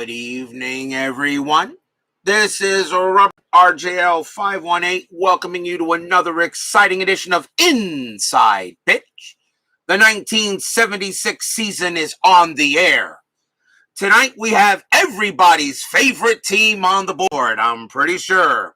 Good evening, everyone. This is Robert RJL 518 welcoming you to another exciting edition of Inside Pitch. The 1976 season is on the air. Tonight we have everybody's favorite team on the board, I'm pretty sure.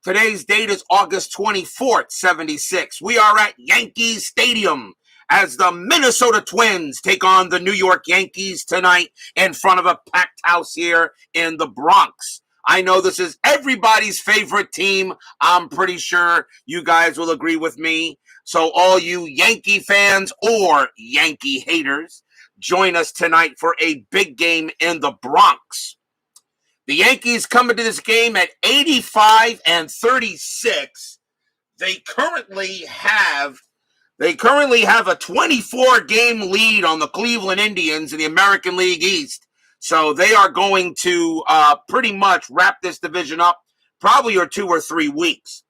Today's date is August 24th, 76. We are at Yankee Stadium as the Minnesota Twins take on the New York Yankees tonight in front of a packed house here in the Bronx. I know this is everybody's favorite team. I'm pretty sure you guys will agree with me. So all you Yankee fans or Yankee haters, join us tonight for a big game in the Bronx. The Yankees come into this game at 85-36. They currently have a 24-game lead on the Cleveland Indians in the American League East. So they are going to pretty much wrap this division up probably or 2 or 3 weeks.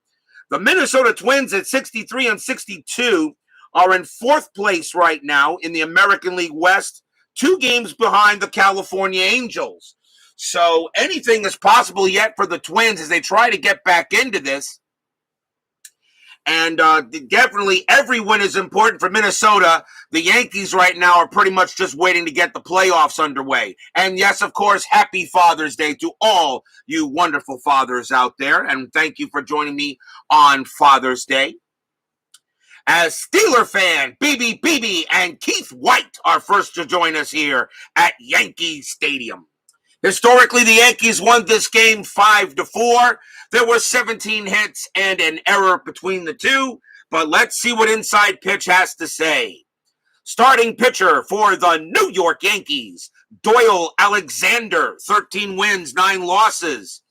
The Minnesota Twins at 63-62 are in 4th place right now in the American League West, 2 games behind the California Angels. So anything is possible yet for the Twins as they try to get back into this. And definitely every win is important for Minnesota. The Yankees right now are pretty much just waiting to get the playoffs underway. And yes, of course, happy Father's Day to all you wonderful fathers out there. And thank you for joining me on Father's Day. As Steeler fan, BB and Keith White are first to join us here at Yankee Stadium. Historically, the Yankees won this game 5-4. There were 17 hits and an error between the two, but let's see what Inside Pitch has to say. Starting pitcher for the New York Yankees, Doyle Alexander, 13 wins, 9 losses.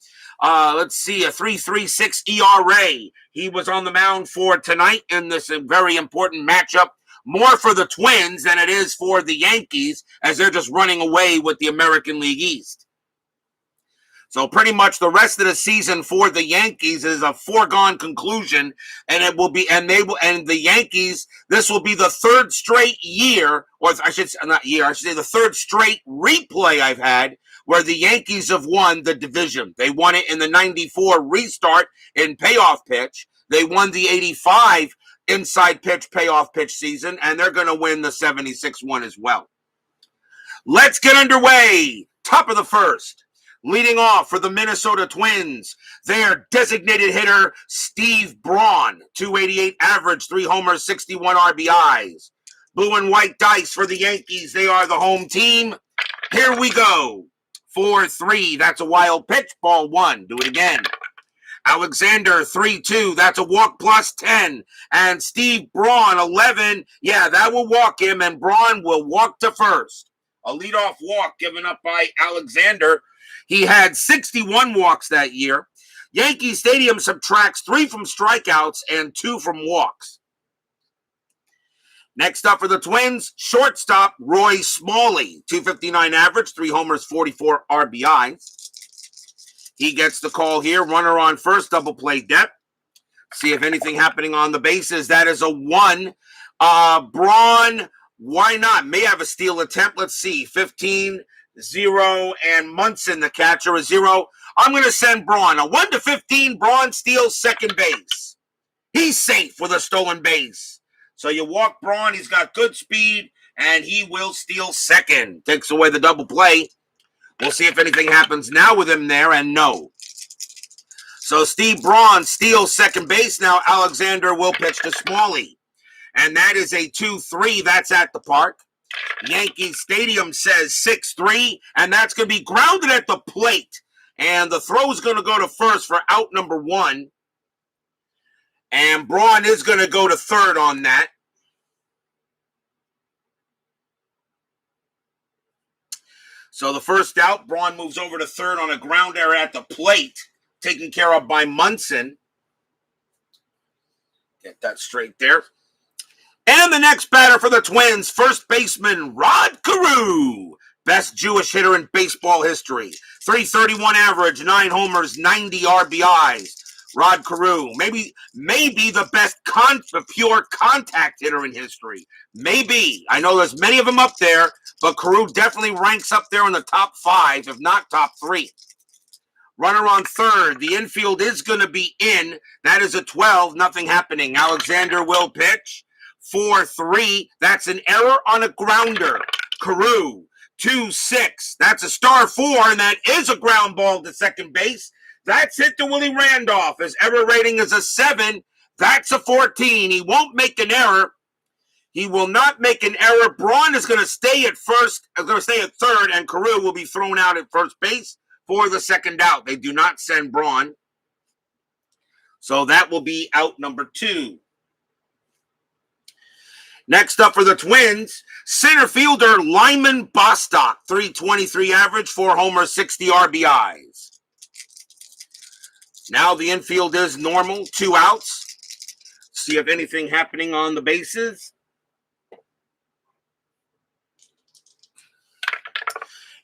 Let's see, a 3.36 ERA. He was on the mound for tonight in this very important matchup. More for the Twins than it is for the Yankees, as they're just running away with the American League East. So pretty much the rest of the season for the Yankees is a foregone conclusion, and it will be, and the Yankees, this will be the 3rd straight year, or I should say, not year, I should say the 3rd straight replay I've had where the Yankees have won the division. They won it in the 94 restart in Payoff Pitch. They won the 85 Inside Pitch Payoff Pitch season, and they're going to win the 76 one as well. Let's get underway. Top of the first. Leading off for the Minnesota Twins, their designated hitter, Steve Braun, 288 average, 3 homers, 61 RBIs. Blue and white dice for the Yankees. They are the home team. Here we go. 4-3. That's a wild pitch. Ball 1. Do it again. Alexander, 3-2. That's a walk plus 10. And Steve Braun, 11. Yeah, that will walk him, and Braun will walk to first. A leadoff walk given up by Alexander. He had 61 walks that year. Yankee Stadium subtracts 3 from strikeouts and 2 from walks. Next up for the Twins, shortstop Roy Smalley, 259 average, 3 homers, 44 RBIs. He gets the call here. Runner on first, double play depth. See if anything happening on the bases. That is a 1. Braun, why not? May have a steal attempt. Let's see. 15, 0, and Munson, the catcher, a 0. I'm going to send Braun. A 1-15, Braun steals second base. He's safe with a stolen base. So you walk Braun. He's got good speed, and he will steal second. Takes away the double play. We'll see if anything happens now with him there, and no. So Steve Braun steals second base. Now Alexander will pitch to Smalley. And that is a 2-3. That's at the park. Yankee Stadium says 6-3, and that's going to be grounded at the plate. And the throw is going to go to first for out number 1. And Braun is going to go to third on that. So the first out, Braun moves over to third on a ground error at the plate, taken care of by Munson. Get that straight there. And the next batter for the Twins, first baseman Rod Carew, best Jewish hitter in baseball history. 331 average, 9 homers, 90 RBIs. Rod Carew, maybe the best pure contact hitter in history. Maybe. I know there's many of them up there, but Carew definitely ranks up there in the top 5, if not top 3. Runner on third. The infield is going to be in. That is a 12. Nothing happening. Alexander will pitch. 4-3. That's an error on a grounder. Carew. 2-6. That's a star 4, and that is a ground ball to second base. That's hit to Willie Randolph. His error rating is a 7. That's a 14. He won't make an error. He will not make an error. Braun is going to stay at third, and Carew will be thrown out at first base for the second out. They do not send Braun. So that will be out number 2. Next up for the Twins, center fielder Lyman Bostock, 323 average, 4 homers, 60 RBIs. Now the infield is normal, 2 outs. See if anything happening on the bases.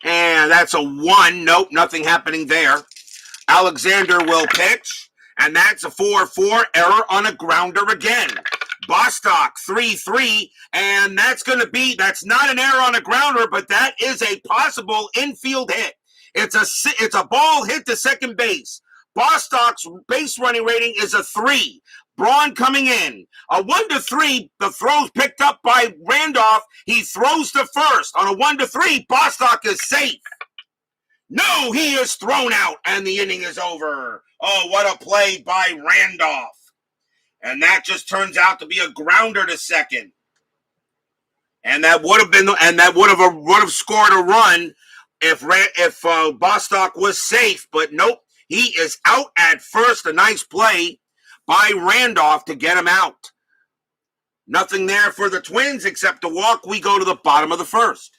And that's a 1. Nope, nothing happening there. Alexander will pitch, and that's a 4-4, error on a grounder again. Bostock, 3-3, and that's not an error on a grounder, but that is a possible infield hit. It's a ball hit to second base. Bostock's base running rating is a 3. Braun coming in. A 1-3, the throw's picked up by Randolph. He throws to first. On a 1-3, Bostock is safe. No, he is thrown out, and the inning is over. Oh, what a play by Randolph. And that just turns out to be a grounder to second. And that would have scored a run if Bostock was safe, but nope. He is out at first. A nice play by Randolph to get him out. Nothing there for the Twins except a walk. We go to the bottom of the first.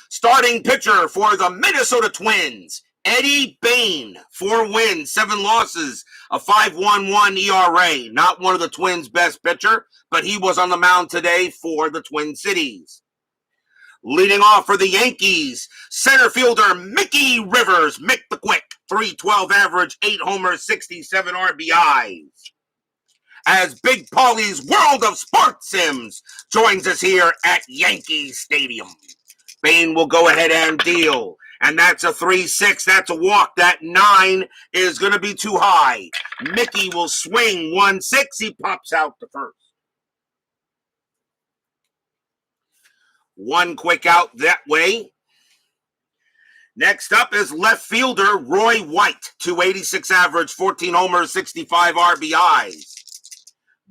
Starting pitcher for the Minnesota Twins, Eddie Bane. 4 wins, 7 losses, a 5.11 ERA. Not one of the Twins' best pitcher, but he was on the mound today for the Twin Cities. Leading off for the Yankees, center fielder Mickey Rivers, Mick the Quick. 312 average, 8 homers, 67 RBIs. As Big Paulie's World of Sports Sims joins us here at Yankee Stadium. Bane will go ahead and deal. And that's a 3-6. That's a walk. That 9 is going to be too high. Mickey will swing 1-6. He pops out to first. 1 quick out that way. Next up is left fielder Roy White, 286 average, 14 homers, 65 RBIs.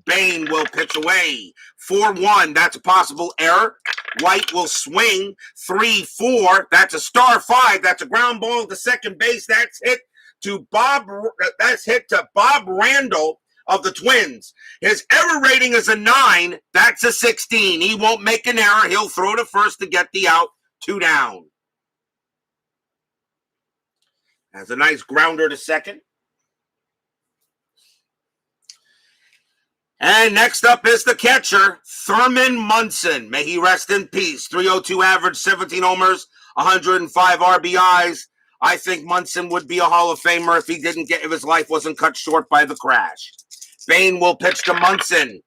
Bane will pitch away. 4-1, that's a possible error. White will swing. 3-4, that's a star 5. That's a ground ball to second base. That's hit to Bob Randall of the Twins. His error rating is a 9. That's a 16. He won't make an error. He'll throw to first to get the out. 2 down. Has a nice grounder to second. And next up is the catcher, Thurman Munson. May he rest in peace. 302 average, 17 homers, 105 RBIs. I think Munson would be a Hall of Famer if his life wasn't cut short by the crash. Bane will pitch to Munson.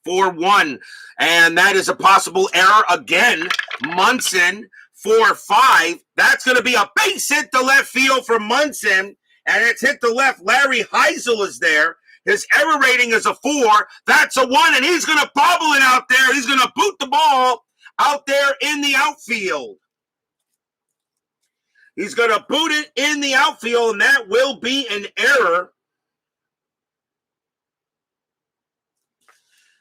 4-1. And that is a possible error again. Munson, 4-5. That's going to be a base hit to left field for Munson. And it's hit to left. Larry Heisel is there. His error rating is a 4. That's a 1. And he's going to bobble it out there. He's going to boot the ball out there in the outfield. He's going to boot it in the outfield, and that will be an error.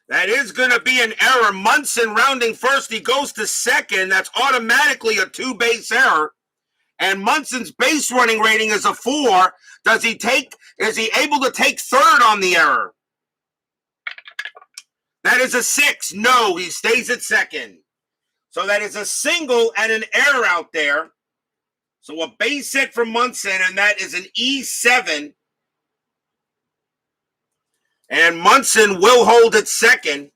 That is going to be an error. Munson rounding first. He goes to second. That's automatically a 2-base error. And Munson's base running rating is a 4. Is he able to take third on the error? That is a 6. No, he stays at second. So that is a single and an error out there. So a base hit from Munson, and that is an E7. And Munson will hold at second,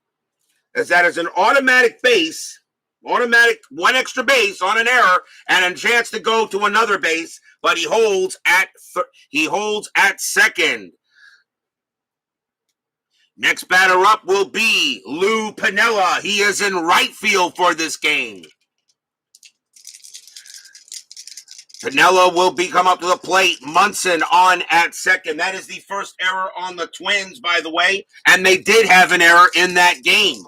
as that is an automatic base, automatic 1 extra base on an error, and a chance to go to another base. But he holds at second. Next batter up will be Lou Piniella. He is in right field for this game. Piniella will come up to the plate. Munson on at second. That is the first error on the Twins, by the way, and they did have an error in that game.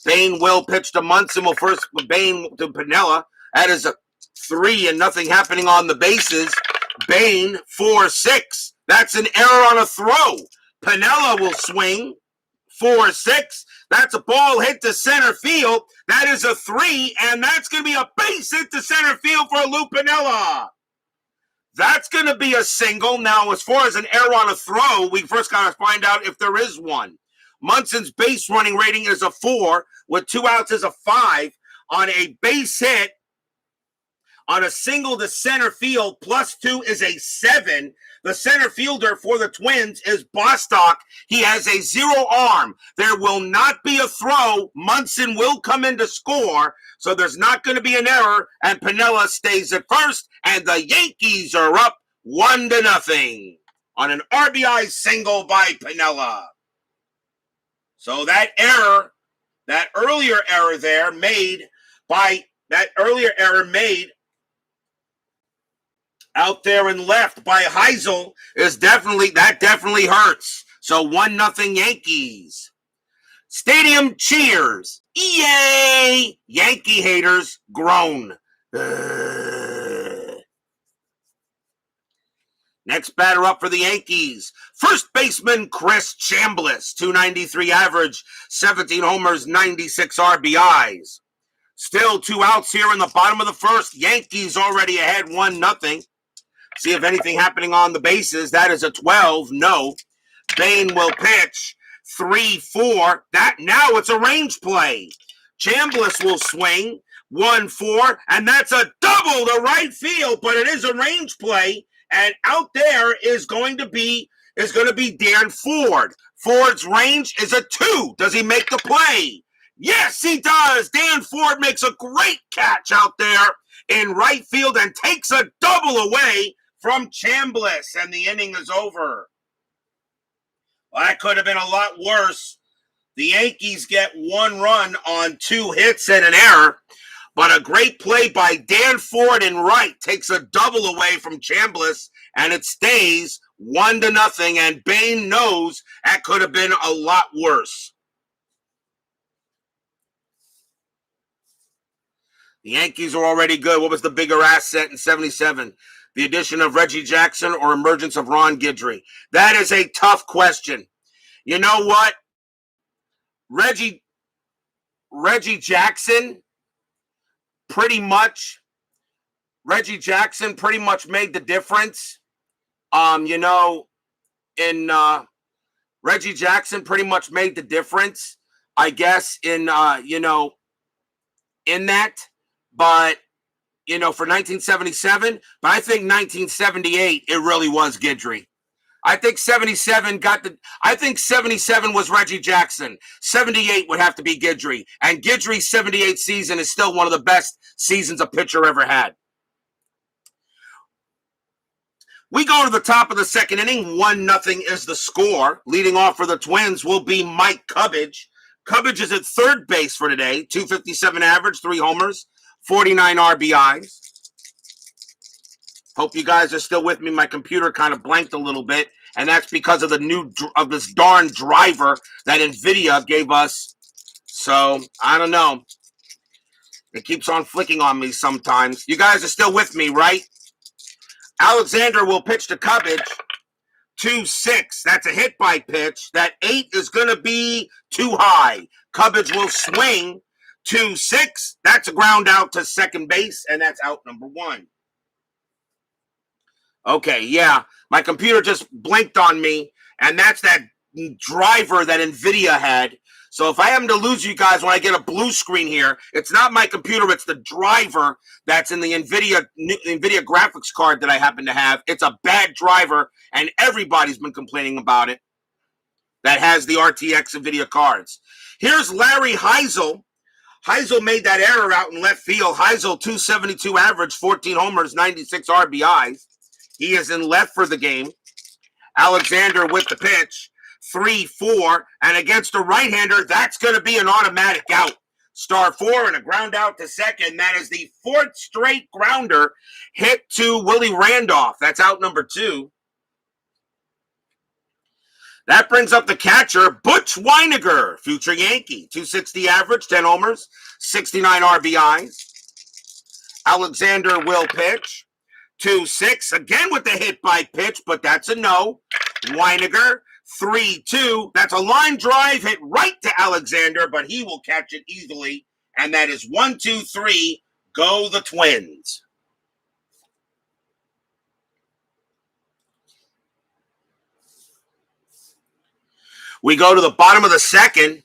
Bane will pitch to Munson. Well, first Bane to Piniella. That is a 3-0 happening on the bases. Bane 4-6. That's an error on a throw. Piniella will swing 4-6. That's a ball hit to center field. That is a 3, and that's going to be a base hit to center field for Lou Piniella. That's going to be a single. Now, as far as an error on a throw, we first got to find out if there is one. Munson's base running rating is a 4, with 2 outs is a 5. On a base hit, on a single to center field, +2 is a 7. The center fielder for the Twins is Bostock. He has a 0 arm. There will not be a throw. Munson will come in to score, so there's not going to be an error, and Piniella stays at first, and the Yankees are up 1-0 on an RBI single by Piniella. So that earlier error made out there and left by Heisel definitely hurts. So 1-0 Yankees. Stadium cheers. Yay! Yankee haters groan. Next batter up for the Yankees. First baseman Chris Chambliss, .293 average, 17 homers, 96 RBIs. Still 2 outs here in the bottom of the first. Yankees already ahead 1-0. See if anything happening on the bases. That is a 12. No. Bane will pitch 3-4. Now it's a range play. Chambliss will swing 1-4, and that's a double to right field, but it is a range play. And out there is going to be Dan Ford. Ford's range is a 2. Does he make the play? Yes, he does. Dan Ford makes a great catch out there in right field and takes a double away from Chambliss, and the inning is over. Well, that could have been a lot worse. The Yankees get 1 run on 2 hits and an error, but a great play by Dan Ford in right takes a double away from Chambliss, and it stays 1-0, and Bane knows that could have been a lot worse. The Yankees are already good. What was the bigger asset in 77? The addition of Reggie Jackson or emergence of Ron Guidry? That is a tough question. You know what? Reggie Jackson pretty much made the difference. Reggie Jackson pretty much made the difference, I guess, in that. But, for 1977, but I think 1978, it really was Guidry. I think 77 was Reggie Jackson. 78 would have to be Guidry. And Guidry's 78 season is still one of the best seasons a pitcher ever had. We go to the top of the second inning. 1-0 is the score. Leading off for the Twins will be Mike Cubbage. Cubbage is at third base for today. .257 average, 3 homers, 49 RBIs. Hope you guys are still with me. My computer kind of blanked a little bit, and that's because of this darn driver that NVIDIA gave us. So, I don't know. It keeps on flicking on me sometimes. You guys are still with me, right? Alexander will pitch to Cubbage. 2-6. That's a hit by pitch. That 8 is going to be too high. Cubbage will swing. 2-6. That's a ground out to second base, and that's out number 1. Okay, yeah. My computer just blinked on me, and that's that driver that NVIDIA had. So if I happen to lose you guys when I get a blue screen here, it's not my computer, it's the driver that's in the NVIDIA graphics card that I happen to have. It's a bad driver, and everybody's been complaining about it that has the RTX NVIDIA cards. Here's Larry Heisel. Heisel made that error out in left field. Heisel, .272 average, 14 homers, 96 RBIs. He is in left for the game. Alexander with the pitch. 3-4. And against a right-hander, that's going to be an automatic out. Star 4 and a ground out to second. That is the 4th straight grounder hit to Willie Randolph. That's out number 2. That brings up the catcher, Butch Weiniger, future Yankee. 260 average, 10 homers, 69 RBIs. Alexander will pitch. 2-6, again with the hit by pitch, but that's a no. Weiniger, 3-2. That's a line drive hit right to Alexander, but he will catch it easily. And that is 1-2-3. Go the Twins. We go to the bottom of the second.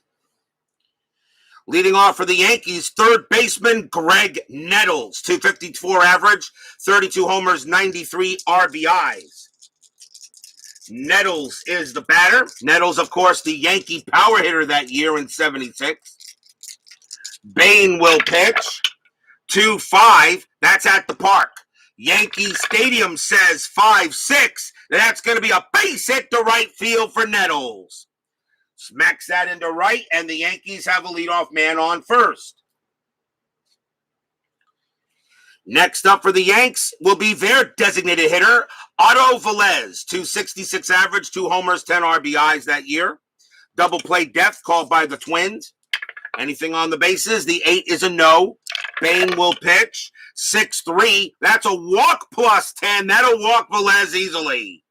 Leading off for the Yankees, third baseman Greg Nettles. 254 average, 32 homers, 93 RBIs. Nettles is the batter. Nettles, of course, the Yankee power hitter that year in 76. Bane will pitch. 2-5. That's at the park. Yankee Stadium says 5-6. That's going to be a base hit to right field for Nettles. Smacks that into right, and the Yankees have a leadoff man on first. Next up for the Yanks will be their designated hitter, Otto Velez. 266 average, 2 homers, 10 RBIs that year. Double play depth called by the Twins. Anything on the bases? The 8 is a no. Bane will pitch. 6-3. That's a walk plus 10. That'll walk Velez easily.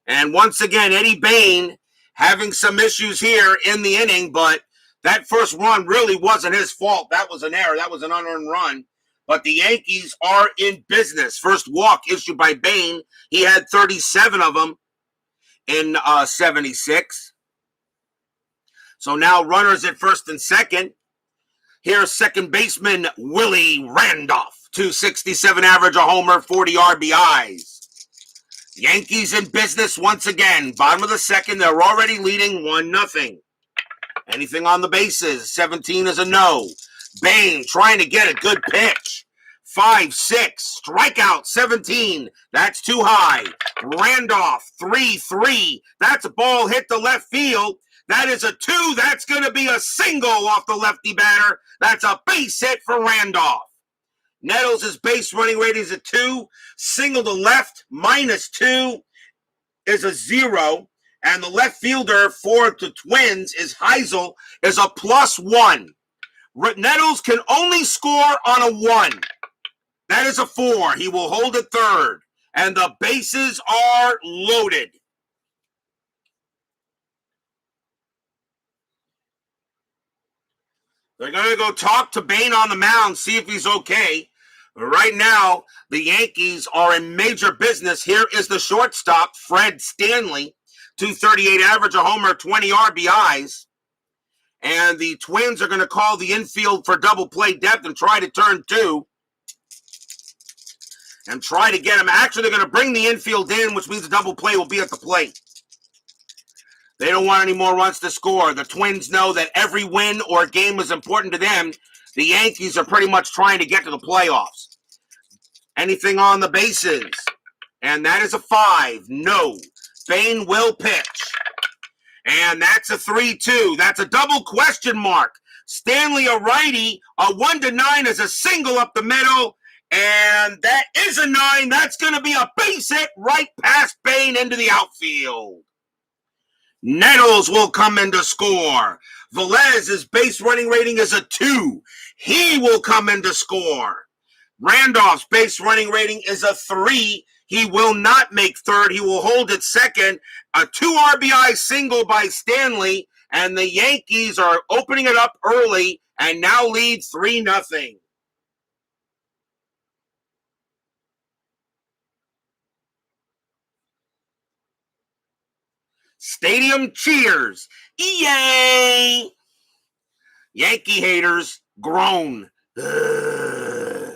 And once again, Eddie Bane having some issues here in the inning, but that first run really wasn't his fault. That was an error. That was an unearned run. But the Yankees are in business. First walk issued by Bane. He had 37 of them in 76. So now runners at first and second. Here's second baseman Willie Randolph. 267 average, a homer, 40 RBIs. Yankees in business once again. Bottom of the second, they're already leading 1-0. Anything on the bases? 17 is a no. Bane trying to get a good pitch. 5-6. Strikeout 17. That's too high. Randolph 3-3. That's a ball hit to left field. That is a 2. That's going to be a single off the lefty batter. That's a base hit for Randolph. Nettles' base running rating is a 2. Single to left, -2 is a 0. And the left fielder for the Twins is Heisel, is a +1. Nettles can only score on a 1. That is a 4. He will hold at third. And the bases are loaded. They're going to go talk to Bane on the mound, see if he's okay. Right now, the Yankees are in major business. Here is the shortstop, Fred Stanley. 238 average, a homer, 20 RBIs. And the Twins are going to call the infield for double play depth and try to turn 2. And try to get him. Actually, they're going to bring the infield in, which means the double play will be at the plate. They don't want any more runs to score. The Twins know that every win or game is important to them. The Yankees are pretty much trying to get to the playoffs. Anything on the bases? And that is a 5. No. Bane will pitch. And that's a 3-2. That's a double question mark. Stanley, a righty. A 1-9 is a single up the middle. And that is a 9. That's going to be a base hit right past Bane into the outfield. Nettles will come in to score. Velez's base running rating is a 2. He will come in to score. Randolph's base running rating is a 3. He will not make third. He will hold at second. A 2 RBI single by Stanley. And the Yankees are opening it up early and now lead 3-0. Stadium cheers. Yay! Yankee haters groan. Ugh.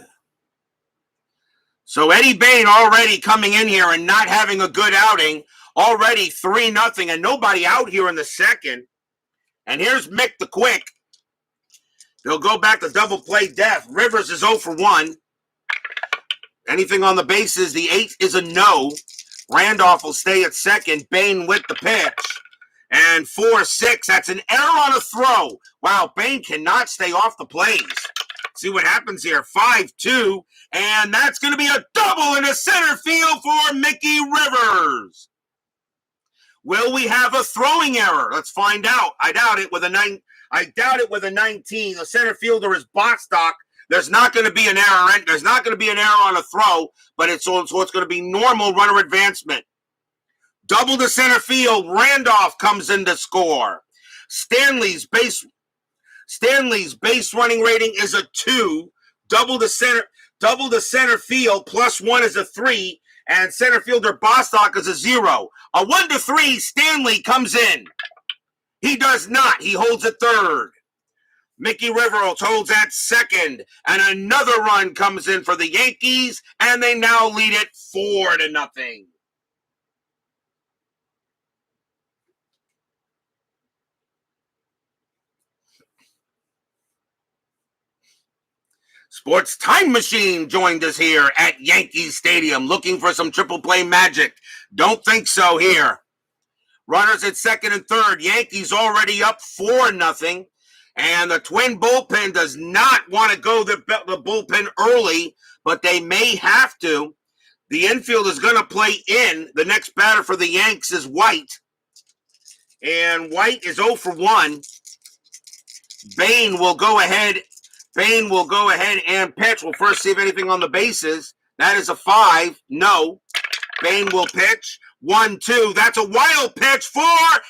So Eddie Bane already coming in here and not having a good outing. Already 3-0 and nobody out here in the second. And here's Mick the Quick. They'll go back to double play depth. Rivers is 0 for 1. Anything on the bases, the 8 is a no. Randolph will stay at second. Bane with the pitch. And 4-6. That's an error on a throw. Wow, Bane cannot stay off the plays. See what happens here. 5-2. And that's going to be a double in the center field for Mickey Rivers. Will we have a throwing error? Let's find out. I doubt it with a 19. The center fielder is Bostock. There's not going to be an error. There's not going to be an error on a throw, but it's going to be normal runner advancement. Double to center field. Randolph comes in to score. Stanley's base running rating is a 2. Double to center field. +1 is a 3. And center fielder Bostock is a 0. A 1-3, Stanley comes in. He does not. He holds at third. Mickey Rivers holds at second. And another run comes in for the Yankees. And they now lead it 4-0. Sports Time Machine joined us here at Yankee Stadium looking for some triple play magic. Don't think so here. Runners at second and third. Yankees already up 4-0. And the Twin bullpen does not want to go the bullpen early, but they may have to. The infield is going to play in. The next batter for the Yanks is White. And White is 0 for 1. Bane will go ahead and pitch. We'll first see if anything on the bases. That is a 5. No. Bane will pitch. 1-2. That's a wild pitch. 4.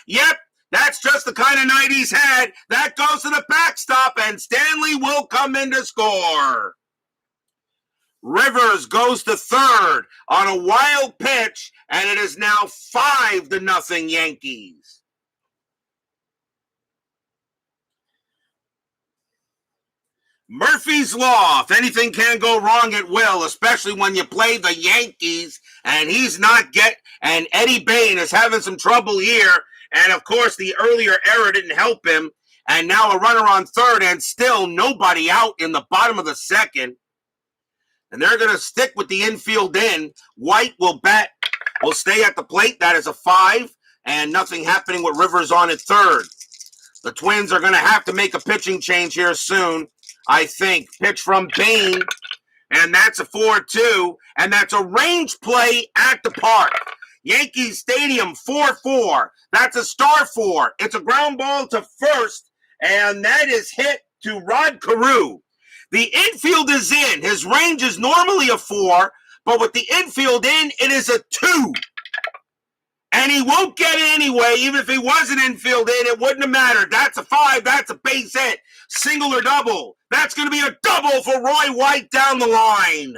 Yep. That's just the kind of night he's had. That goes to the backstop, and Stanley will come in to score. Rivers goes to third on a wild pitch, and it is now 5-0 Yankees. Murphy's Law. If anything can go wrong, it will, especially when you play the Yankees, and and Eddie Bane is having some trouble here. And, of course, the earlier error didn't help him. And now a runner on third and still nobody out in the bottom of the second. And they're going to stick with the infield in. White will stay at the plate. That is a 5. And nothing happening with Rivers on at third. The Twins are going to have to make a pitching change here soon, I think. Pitch from Bane. And that's a 4-2. And that's a range play at the park. Yankee Stadium, 4-4. That's a star 4. It's a ground ball to first, and that is hit to Rod Carew. The infield is in. His range is normally a 4, but with the infield in, it is a 2. And he won't get it anyway. Even if he wasn't infield in, it wouldn't have mattered. That's a 5. That's a base hit. Single or double. That's going to be a double for Roy White down the line.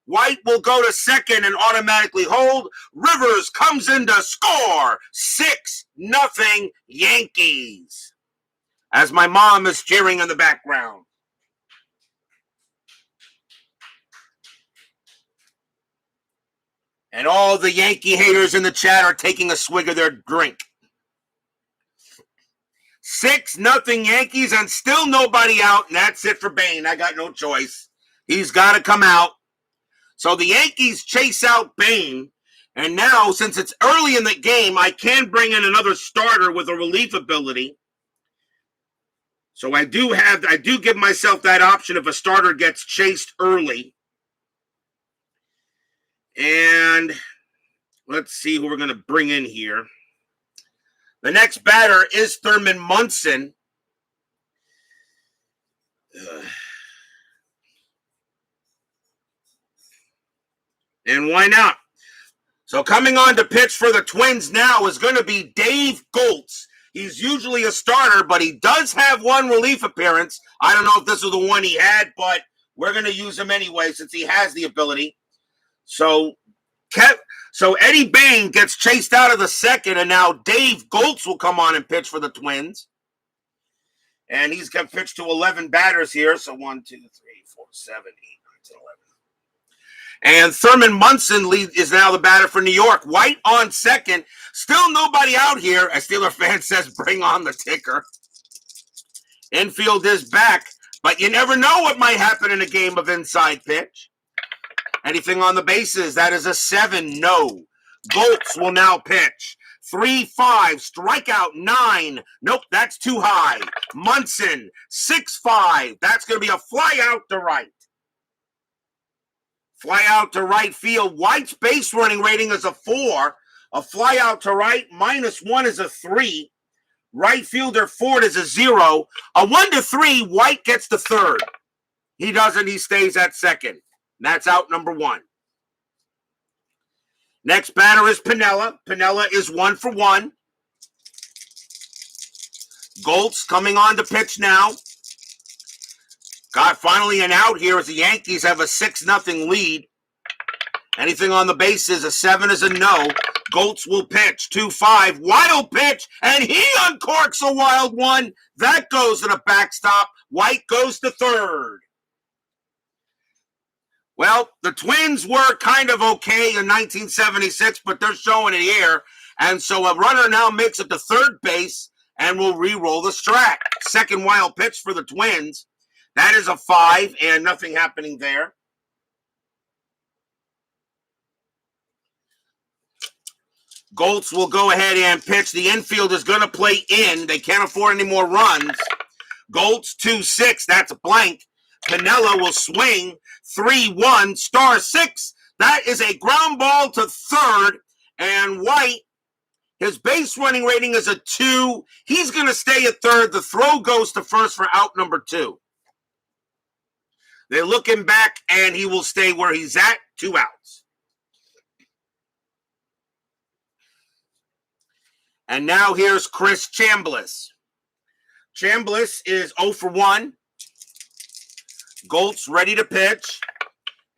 White will go to second and automatically hold. Rivers comes in to score. 6-0 Yankees. As my mom is cheering in the background. And all the Yankee haters in the chat are taking a swig of their drink. 6-0 Yankees and still nobody out. And that's it for Bane. I got no choice. He's got to come out. So the Yankees chase out Bane, and now, since it's early in the game, I can bring in another starter with a relief ability. So I do give myself that option if a starter gets chased early. And let's see who we're going to bring in here. The next batter is Thurman Munson. And why not? So coming on to pitch for the Twins now is going to be Dave Goltz. He's usually a starter, but he does have one relief appearance. I don't know if this is the one he had, but we're going to use him anyway since he has the ability. So Eddie Bane gets chased out of the second, and now Dave Goltz will come on and pitch for the Twins. And he's got pitched to 11 batters here. So 1, 2, 3, 4, 7, 8, 9, 10, 11. And Thurman Munson is now the batter for New York. White on second. Still nobody out here. A Steeler fan says, bring on the ticker. Infield is back. But you never know what might happen in a game of inside pitch. Anything on the bases? That is a 7. No. Goltz will now pitch. 3-5. Strikeout 9. Nope, that's too high. Munson 6-5. That's going to be a fly out to right. Fly out to right field. White's base running rating is a 4. A fly out to right -1 is a 3. Right fielder Ford is a 0. A 1-3. White gets the third. He doesn't. He stays at second. That's out number 1. Next batter is Piniella. Piniella is 1 for 1. Goltz coming on to pitch now. Got finally an out here as the Yankees have a 6-0 lead. Anything on the bases, a 7 is a no. Goltz will pitch, 2-5. Wild pitch, and he uncorks a wild one. That goes to the backstop. White goes to third. Well, the Twins were kind of okay in 1976, but they're showing it here. And so a runner now makes it to third base and will re-roll the track. Second wild pitch for the Twins. That is a 5, and nothing happening there. Goltz will go ahead and pitch. The infield is going to play in. They can't afford any more runs. Goltz 2-6. That's a blank. Piniella will swing. 3-1. Star 6. That is a ground ball to third. And White, his base running rating is a 2. He's going to stay at third. The throw goes to first for out number 2. They're looking back, and he will stay where he's at. 2 outs. And now here's Chris Chambliss. Chambliss is 0 for 1. Goltz ready to pitch.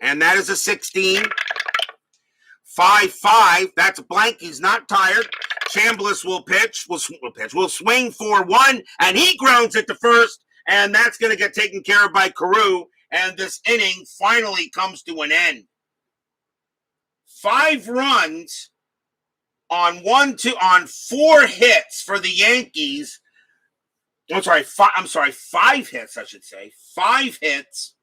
And that is a 16. 5-5. That's a blank. He's not tired. Chambliss will pitch. Will swing for 1. And he grounds it to first. And that's going to get taken care of by Carew. And this inning finally comes to an end. 5 runs on 4 hits for the Yankees. I'm sorry, 5 hits, I should say. 5 hits.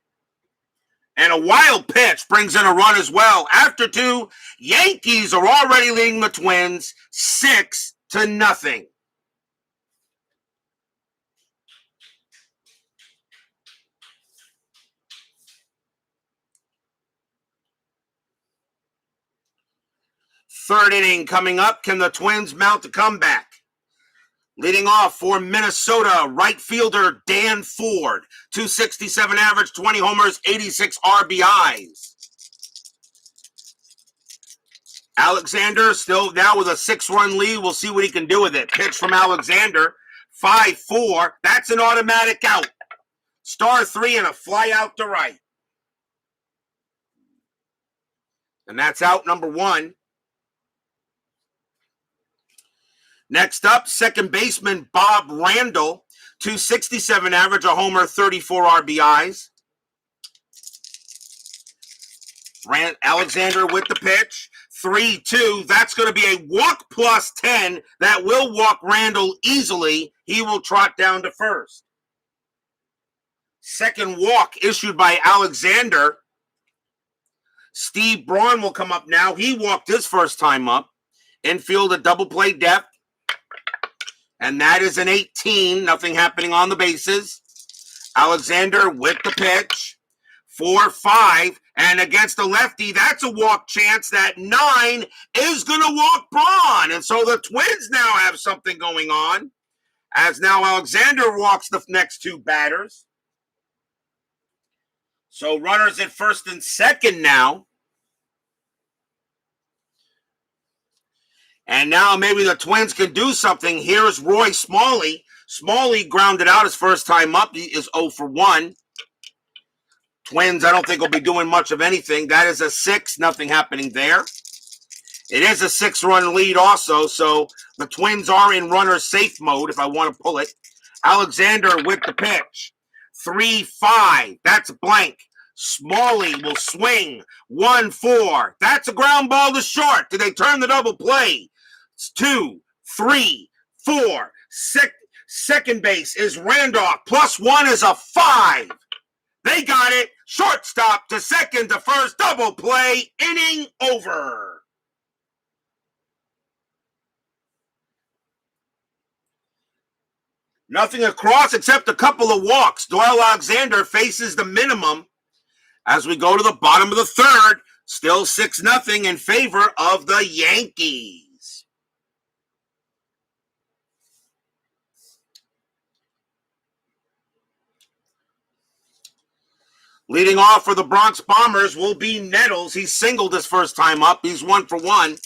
And a wild pitch brings in a run as well. After 2, Yankees are already leading the Twins 6-0. Third inning coming up. Can the Twins mount a comeback? Leading off for Minnesota, right fielder Dan Ford. 267 average, 20 homers, 86 RBIs. Alexander still now with a 6-run lead. We'll see what he can do with it. Pitch from Alexander. 5-4. That's an automatic out. Star 3 and a fly out to right. And that's out number 1. Next up, second baseman Bob Randall, 267 average, a homer, 34 RBIs. Alexander with the pitch, 3-2. That's going to be a walk plus 10. That will walk Randall easily. He will trot down to first. Second walk issued by Alexander. Steve Braun will come up now. He walked his first time up. Infield a double play depth. And that is an 18. Nothing happening on the bases. Alexander with the pitch. 4-5. And against the lefty, that's a walk chance. That 9 is going to walk Braun. And so the Twins now have something going on. As now Alexander walks the next 2 batters. So runners at first and second now. And now maybe the Twins can do something. Here's Roy Smalley. Smalley grounded out his first time up. He is 0 for 1. Twins, I don't think will be doing much of anything. That is a 6. Nothing happening there. It is a 6-run lead also, so the Twins are in runner safe mode if I want to pull it. Alexander with the pitch. 3-5. That's a blank. Smalley will swing. 1-4. That's a ground ball to short. Do they turn the double play? 2, 3, 4. Second base is Randolph. +1 is a 5. They got it. Shortstop to second to first. Double play. Inning over. Nothing across except a couple of walks. Doyle Alexander faces the minimum as we go to the bottom of the third. Still 6-0 in favor of the Yankees. Leading off for the Bronx Bombers will be Nettles. He singled his first time up. He's 1 for 1.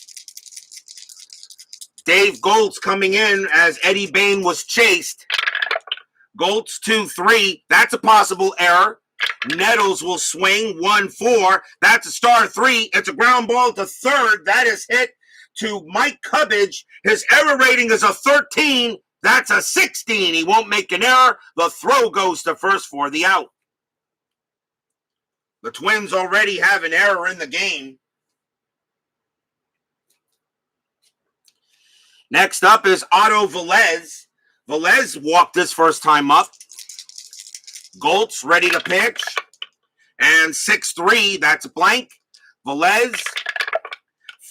Dave Goltz coming in as Eddie Bane was chased. Goltz 2-3. That's a possible error. Nettles will swing 1-4. That's a star 3. It's a ground ball to third. That is hit to Mike Cubbage. His error rating is a 13. That's a 16. He won't make an error. The throw goes to first for the out. The Twins already have an error in the game. Next up is Otto Velez. Velez walked his first time up. Goltz ready to pitch. And 6-3, that's a blank. Velez,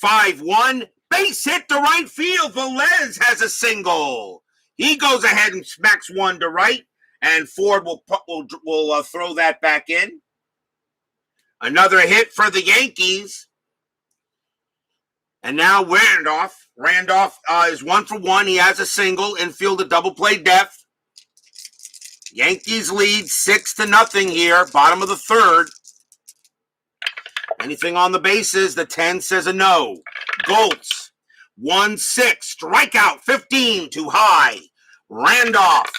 5-1. Base hit to right field. Velez has a single. He goes ahead and smacks one to right. And Ford will throw that back in. Another hit for the Yankees. And now Randolph. Randolph is 1 for 1. He has a single. Infield a double play depth. Yankees lead 6-0 here. Bottom of the third. Anything on the bases? The 10 says a no. Goltz. 1-6. Strikeout. 15 too high. Randolph.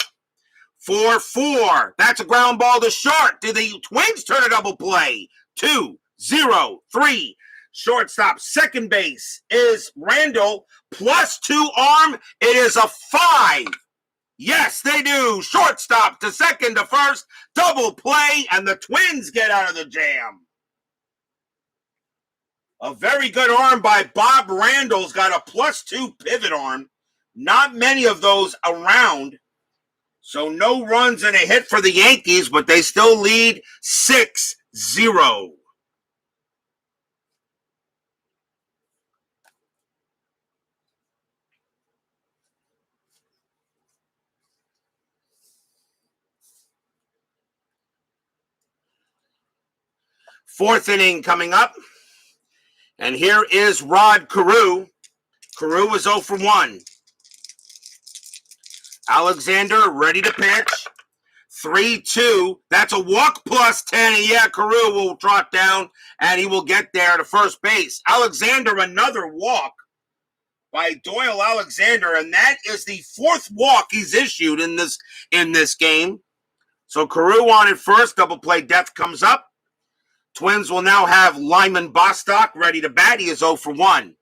4-4. That's a ground ball to short. Do the Twins turn a double play? 2-0-3. Shortstop, second base is Randall, +2 arm. It is a 5. Yes, they do. Shortstop to second to first, double play, and the Twins get out of the jam. A very good arm by Bob Randall's got a +2 pivot arm. Not many of those around. So no runs and a hit for the Yankees, but they still lead 6-0. Fourth inning coming up. And here is Rod Carew. Carew is 0 for 1. Alexander ready to pitch. 3-2. That's a walk +10. Yeah, Carew will trot down and he will get there to first base. Alexander, another walk by Doyle Alexander, and that is the 4th walk he's issued in this game. So Carew on at first. Double play depth comes up. Twins will now have Lyman Bostock ready to bat. He is 0 for 1.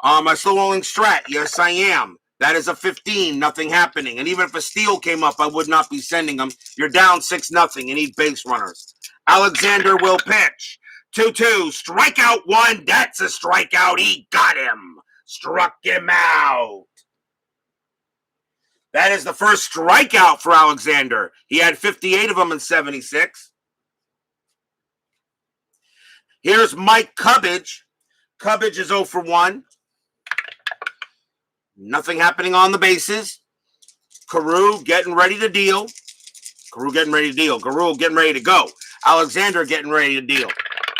Am I still rolling Strat? Yes, I am. That is a 15, nothing happening. And even if a steal came up, I would not be sending him. You're down 6-0. You need base runners. Alexander will pitch. 2-2, strikeout 1. That's a strikeout. He got him. Struck him out. That is the first strikeout for Alexander. He had 58 of them in 76. Here's Mike Cubbage. Cubbage is 0 for 1. Nothing happening on the bases. Carew getting ready to deal. Carew getting ready to deal. Carew getting ready to go. Alexander getting ready to deal.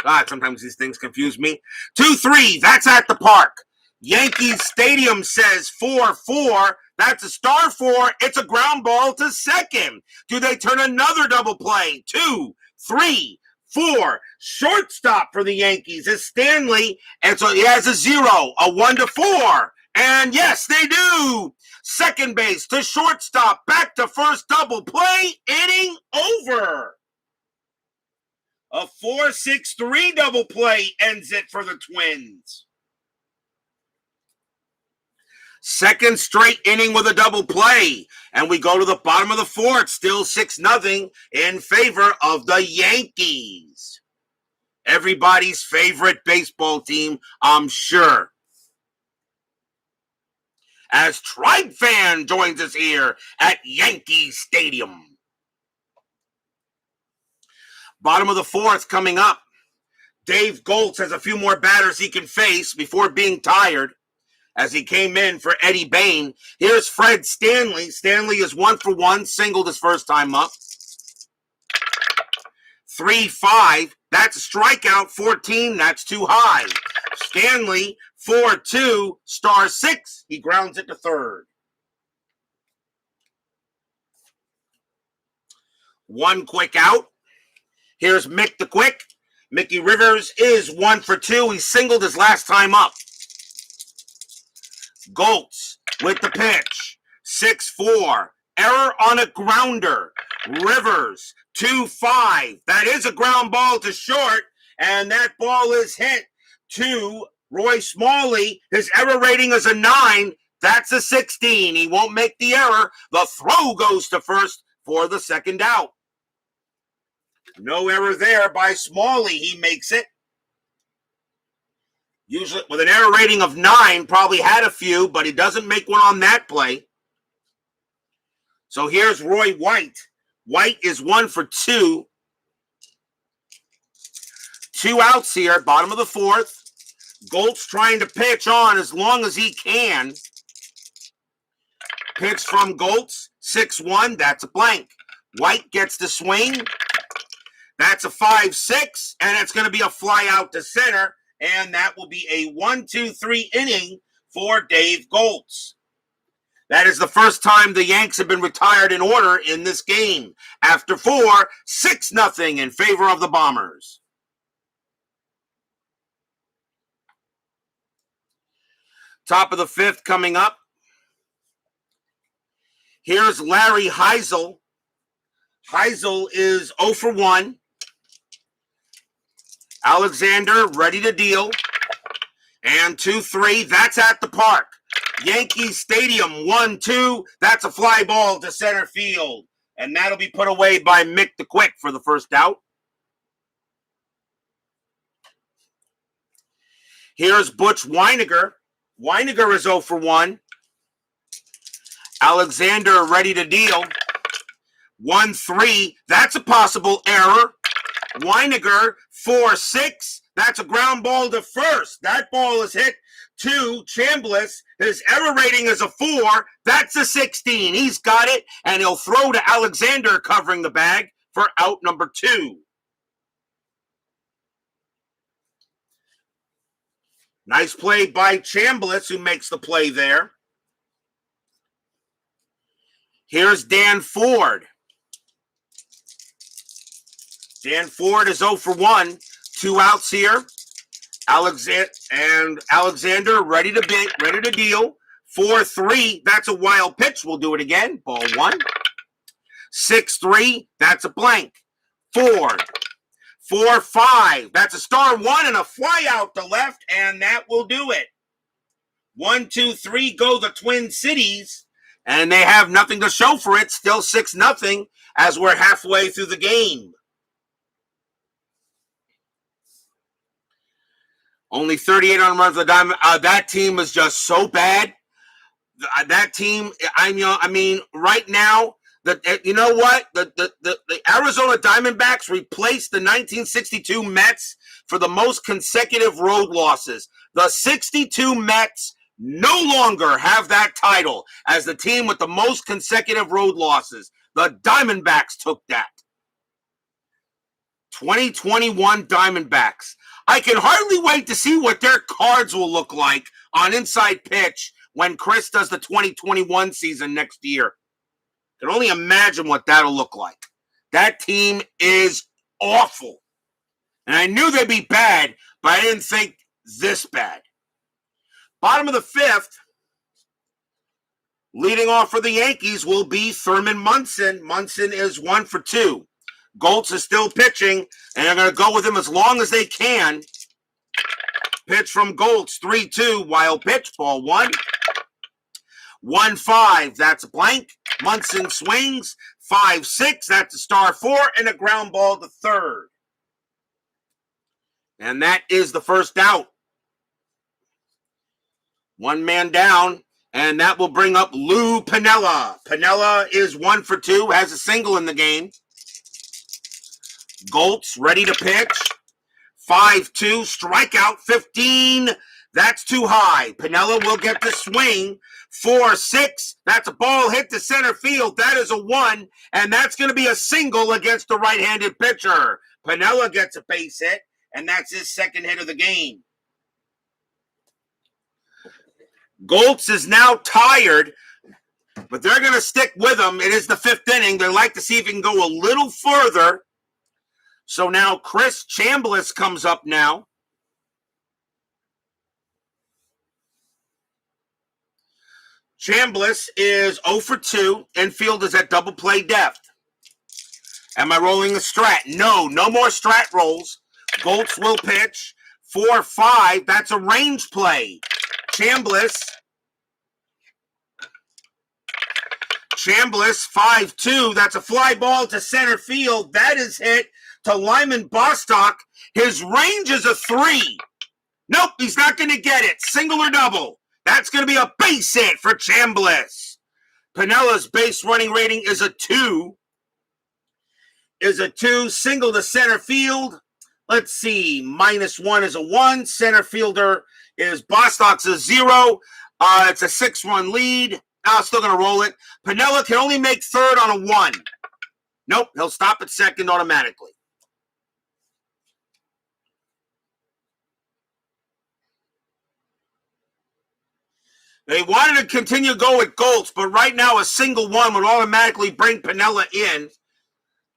God, sometimes these things confuse me. 2-3. That's at the park. Yankee Stadium says 4-4. That's a star 4. It's a ground ball to second. Do they turn another double play? 2-3. 4. Shortstop for the Yankees is Stanley, and so he has a 0, a 1-4. And yes, they do. Second base to shortstop, back to first, double play, inning over. A 4-6-3 double play ends it for the Twins. Second straight inning with a double play. And we go to the bottom of the fourth, still 6-0 in favor of the Yankees. Everybody's favorite baseball team, I'm sure. As Tribe Fan joins us here at Yankee Stadium. Bottom of the fourth coming up. Dave Goltz has a few more batters he can face before being tired. as he came in for Eddie Bane. Here's Fred Stanley. Stanley is 1 for 1, singled his first time up. 3-5, that's a strikeout. 14, that's too high. Stanley, 4-2, star 6. He grounds it to third. 1 quick out. Here's Mick the Quick. Mickey Rivers is 1 for 2. He singled his last time up. Goltz with the pitch. 6-4. Error on a grounder. Rivers, 2-5. That is a ground ball to short, and that ball is hit to Roy Smalley. His error rating is a 9. That's a 16. He won't make the error. The throw goes to first for the second out. No error there by Smalley. He makes it. Usually with an error rating of 9, probably had a few, but he doesn't make one on that play. So here's Roy White. White is 1 for 2. 2 outs here, bottom of the fourth. Goltz trying to pitch on as long as he can. Pitch from Goltz, 6-1, that's a blank. White gets the swing. That's a 5-6, and it's going to be a fly out to center, and that will be a 1-2-3 inning for Dave Goltz. That is the first time the Yanks have been retired in order in this game. After 4, 6-0 in favor of the Bombers. Top of the fifth coming up. Here's Larry Heisel. Heisel is 0 for 1. Alexander ready to deal. And 2-3, that's at the park. Yankee Stadium, 1-2. That's a fly ball to center field. And that'll be put away by Mick the Quick for the first out. Here's Butch Weiniger. Weiniger is 0 for 1. Alexander ready to deal. 1-3. That's a possible error. Weiniger, 4-6. That's a ground ball to first. That ball is hit to Chambliss. His error rating is a 4. That's a 16. He's got it, and he'll throw to Alexander covering the bag for out number 2. Nice play by Chambliss, who makes the play there. Here's Dan Ford. Dan Ford is 0 for 1. 2 outs here. Alexander ready to deal. 4-3. That's a wild pitch. We'll do it again. Ball 1. 6-3. That's a blank. Ford. 4-5. That's a star 1 and a fly out to left, and that will do it. 1-2-3 go the Twin Cities, and they have nothing to show for it. Still 6-0 as we're halfway through the game. Only 38 on runs for the Diamond. That team is just so bad. That team, I mean, right now, you know what? The Arizona Diamondbacks replaced the 1962 Mets for the most consecutive road losses. The 62 Mets no longer have that title as the team with the most consecutive road losses. The Diamondbacks took that. 2021 Diamondbacks. I can hardly wait to see what their cards will look like on Inside Pitch when Chris does the 2021 season next year. I can only imagine what that'll look like. That team is awful. And I knew they'd be bad, but I didn't think this bad. Bottom of the fifth, leading off for the Yankees will be Thurman Munson. Munson is 1 for 2. Goltz is still pitching, and they're going to go with him as long as they can. Pitch from Goltz, 3-2, wild pitch, ball 1. 1-5, that's a blank. Munson swings, 5-6, that's a star 4, and a ground ball to third. And that is the first out. One man down, and that will bring up Lou Piniella. Piniella is 1 for 2, has a single in the game. Goltz ready to pitch. 5-2, strikeout, 15. That's too high. Piniella will get the swing. 4-6. That's a ball hit to center field. That is a 1, and that's going to be a single against the right-handed pitcher. Piniella gets a base hit, and that's his second hit of the game. Goltz is now tired, but they're going to stick with him. It is the 5th inning. They like to see if he can go a little further. So now Chris Chambliss comes up now. Chambliss is 0 for 2. Infield is at double play depth. Am I rolling the strat? No more strat rolls. Goltz will pitch. 4-5. That's a range play. Chambliss 5-2. That's a fly ball to center field. That is hit to Lyman Bostock. His range is a 3. Nope, he's not going to get it. Single or double. That's going to be a base hit for Chambliss. Piniella's base running rating is a 2. Single to center field. Let's see. -1 is a 1. Center fielder is Bostock's a 0. It's a 6-run lead. I'm still going to roll it. Piniella can only make third on a 1. Nope, he'll stop at second automatically. They wanted to continue to go with Goltz, but right now a single 1 would automatically bring Piniella in.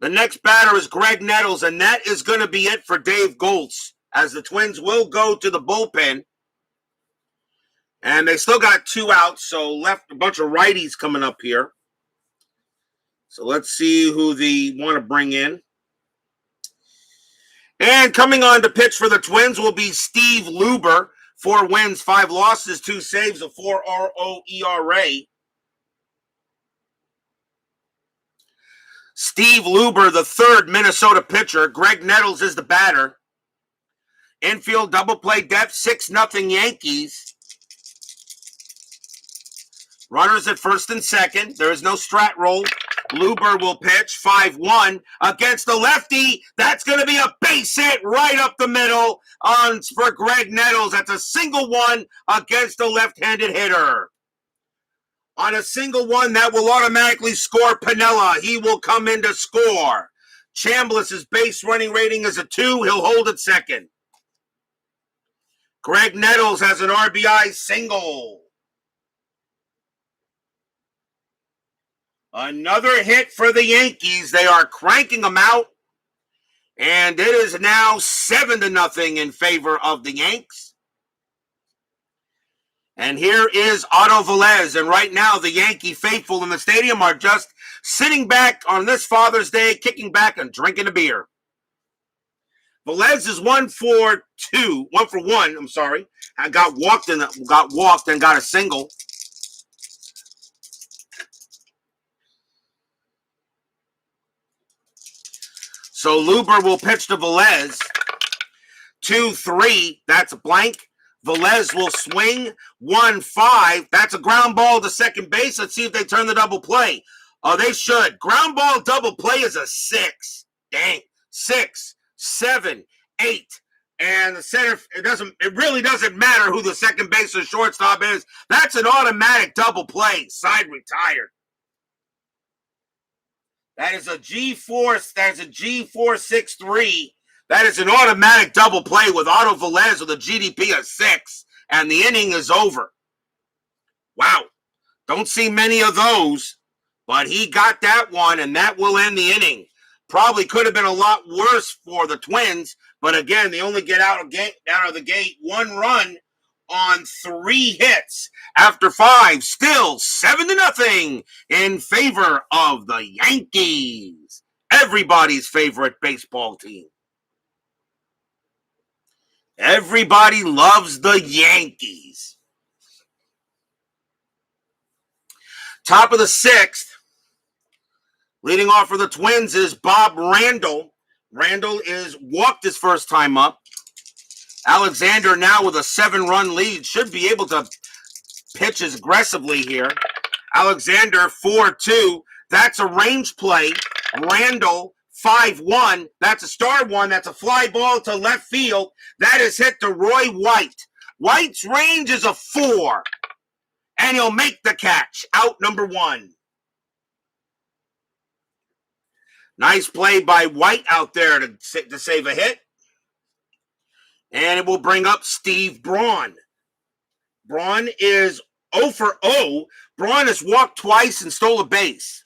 The next batter is Greg Nettles, and that is going to be it for Dave Goltz, as the Twins will go to the bullpen. And they still got 2 outs, so left a bunch of righties coming up here. So let's see who they want to bring in. And coming on to pitch for the Twins will be Steve Luber. 4 wins, 5 losses, 2 saves, a 4.00 ERA. Steve Luber, the 3rd Minnesota pitcher. Greg Nettles is the batter. Infield double play depth, 6-0 Yankees. Runners at first and second. There is no strat roll. Luber will pitch 5-1 against the lefty. That's going to be a base hit right up the middle for Greg Nettles. That's a single 1 against the left-handed hitter. On a single 1, that will automatically score Piniella. He will come in to score. Chambliss's base running rating is a 2. He'll hold at second. Greg Nettles has an RBI single. Another hit for the Yankees. They are cranking them out. And it is now 7-0 in favor of the Yanks. And here is Otto Velez. And right now, the Yankee faithful in the stadium are just sitting back on this Father's Day, kicking back and drinking a beer. Velez is 1 for 1, I'm sorry. I got walked and got a single. So Luber will pitch to Velez. 2-3, that's a blank. Velez will swing. 1-5, that's a ground ball to second base. Let's see if they turn the double play. Oh, they should. Ground ball double play is a 6. Dang. 6, 7, 8. And the center, it really doesn't matter who the second base or shortstop is. That's an automatic double play. Side retired. That is a G4. That's a G463. That is an automatic double play with Otto Velez with a GDP of 6. And the inning is over. Wow. Don't see many of those. But he got that one, and that will end the inning. Probably could have been a lot worse for the Twins. But again, they only get out of the gate 1 run on 3 hits after 5. Still 7-0 in favor of the Yankees. Everybody's favorite baseball team. Everybody loves the Yankees. Top of the 6th. Leading off for the Twins is Bob Randall. Randall is walked his first time up. Alexander now with a 7-run lead should be able to pitch as aggressively here. Alexander 4-2. That's a range play. Randall 5-1. That's a star 1. That's a fly ball to left field. That is hit to Roy White. White's range is a 4. And he'll make the catch. Out number 1. Nice play by White out there to save a hit. And it will bring up Steve Braun. Braun is 0 for 0. Braun has walked twice and stole a base.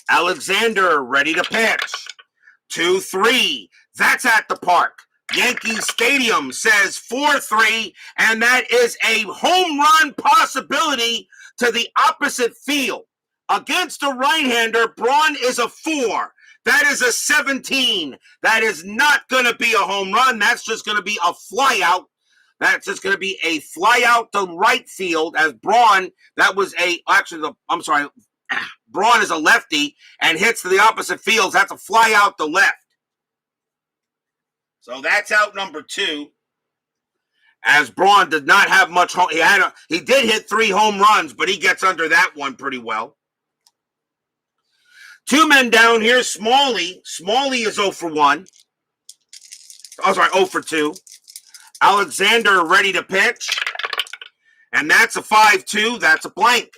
Alexander ready to pitch. 2-3. That's at the park. Yankee Stadium says 4-3, and that is a home run possibility to the opposite field. Against a right-hander, Braun is a 4. That is a 17. That is not going to be a home run. That's just going to be a flyout. That's just going to be a flyout to right field as Braun, Braun is a lefty and hits to the opposite fields. That's a flyout to left. So that's out number 2. As Braun did not have much home. He did hit 3 home runs, but he gets under that one pretty well. 2 men down here. Smalley. Smalley is 0 for 1. 0 for 2. Alexander ready to pitch. And that's a 5-2. That's a blank.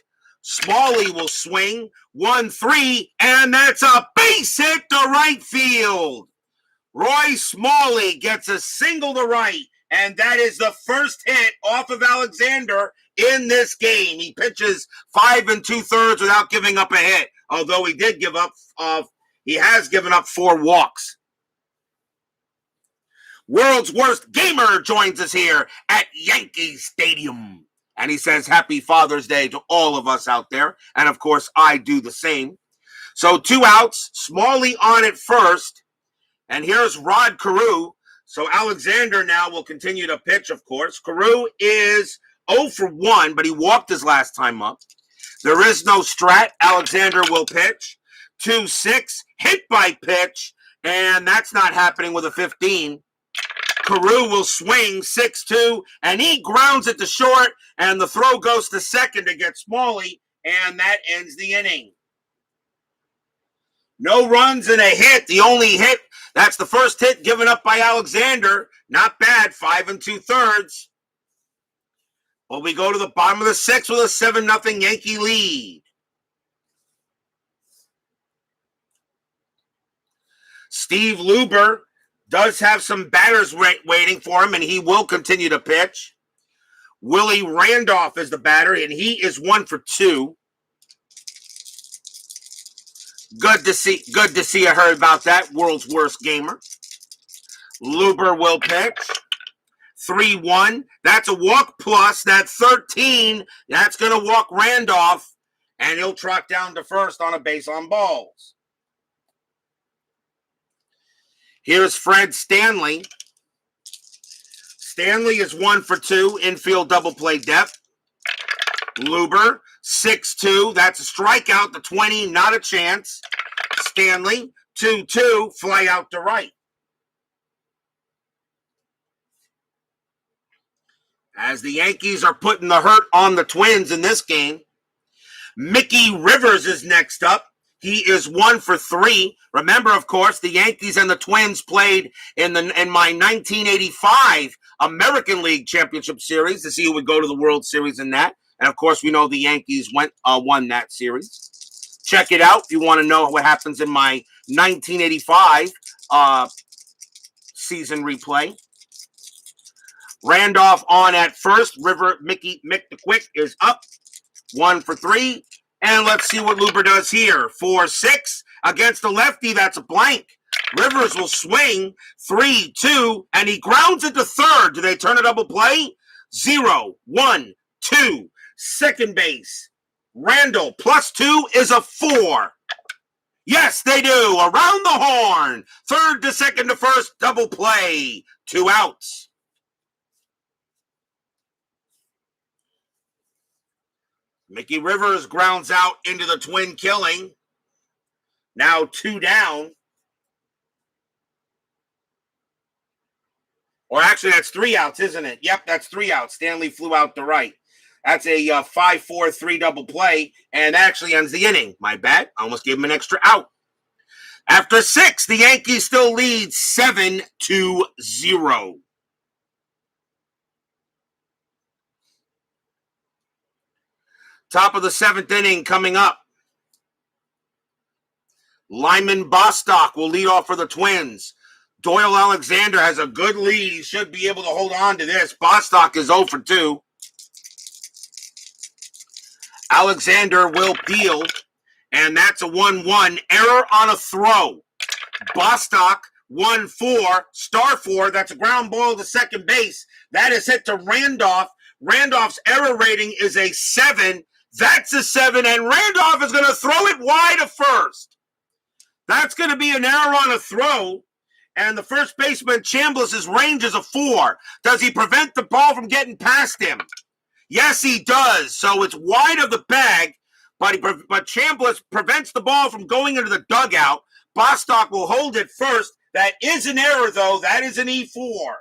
Smalley will swing. 1-3. And that's a base hit to right field. Roy Smalley gets a single to right. And that is the first hit off of Alexander in this game. He pitches 5 2/3 without giving up a hit. Although he has given up 4 walks. World's Worst Gamer joins us here at Yankee Stadium. And he says, happy Father's Day to all of us out there. And of course, I do the same. So 2 outs, Smalley on at first. And here's Rod Carew. So Alexander now will continue to pitch, of course. Carew is 0 for 1, but he walked his last time up. There is no strat. Alexander will pitch. 2-6, hit by pitch. And that's not happening with a 15. Carew will swing 6-2, and he grounds it to short, and the throw goes to second to get Smalley, and that ends the inning. No runs and a hit. The only hit, that's the first hit given up by Alexander. Not bad, 5 2/3. Well, we go to the bottom of the 6th with a 7-0 Yankee lead. Steve Luber does have some batters waiting for him, and he will continue to pitch. Willie Randolph is the batter, and he is 1 for 2. Good to see. I heard about that. World's Worst Gamer. Luber will pitch. 3-1. That's a walk plus. That 13. That's going to walk Randolph, and he'll trot down to first on a base on balls. Here's Fred Stanley. Stanley is 1 for 2. Infield double play depth. Luber, 6-2. That's a strikeout to 20. Not a chance. Stanley, 2-2. Fly out to right. As the Yankees are putting the hurt on the Twins in this game, Mickey Rivers is next up. He is 1 for 3. Remember, of course, the Yankees and the Twins played in my 1985 American League Championship Series to see who would go to the World Series in that. And, of course, we know the Yankees won that series. Check it out if you want to know what happens in my 1985 season replay. Randolph on at first. Mick the Quick is up. 1 for 3. And let's see what Luber does here. 4-6 against the lefty. That's a blank. Rivers will swing 3-2, and he grounds it to third. Do they turn a double play? 0-1-2. Second base. Randall +2 is a 4. Yes, they do. Around the horn. Third to second to first. Double play. 2 outs. Mickey Rivers grounds out into the Twin killing. Now 2 down. Or actually, that's 3 outs, isn't it? Yep, that's 3 outs. Stanley flew out to right. That's a 5-4-3 double play, and that actually ends the inning. My bad. I almost gave him an extra out. After 6, the Yankees still lead 7-0. Top of the 7th inning coming up. Lyman Bostock will lead off for the Twins. Doyle Alexander has a good lead. He should be able to hold on to this. Bostock is 0 for 2. Alexander will deal, and that's a 1-1. Error on a throw. Bostock 1-4, star 4. That's a ground ball to second base. That is hit to Randolph. Randolph's error rating is a 7. That's a 7, and Randolph is going to throw it wide to first. That's going to be an error on a throw, and the first baseman, Chambliss' range is a 4. Does he prevent the ball from getting past him? Yes, he does. So it's wide of the bag, but Chambliss prevents the ball from going into the dugout. Bostock will hold it first. That is an error, though. That is an E4.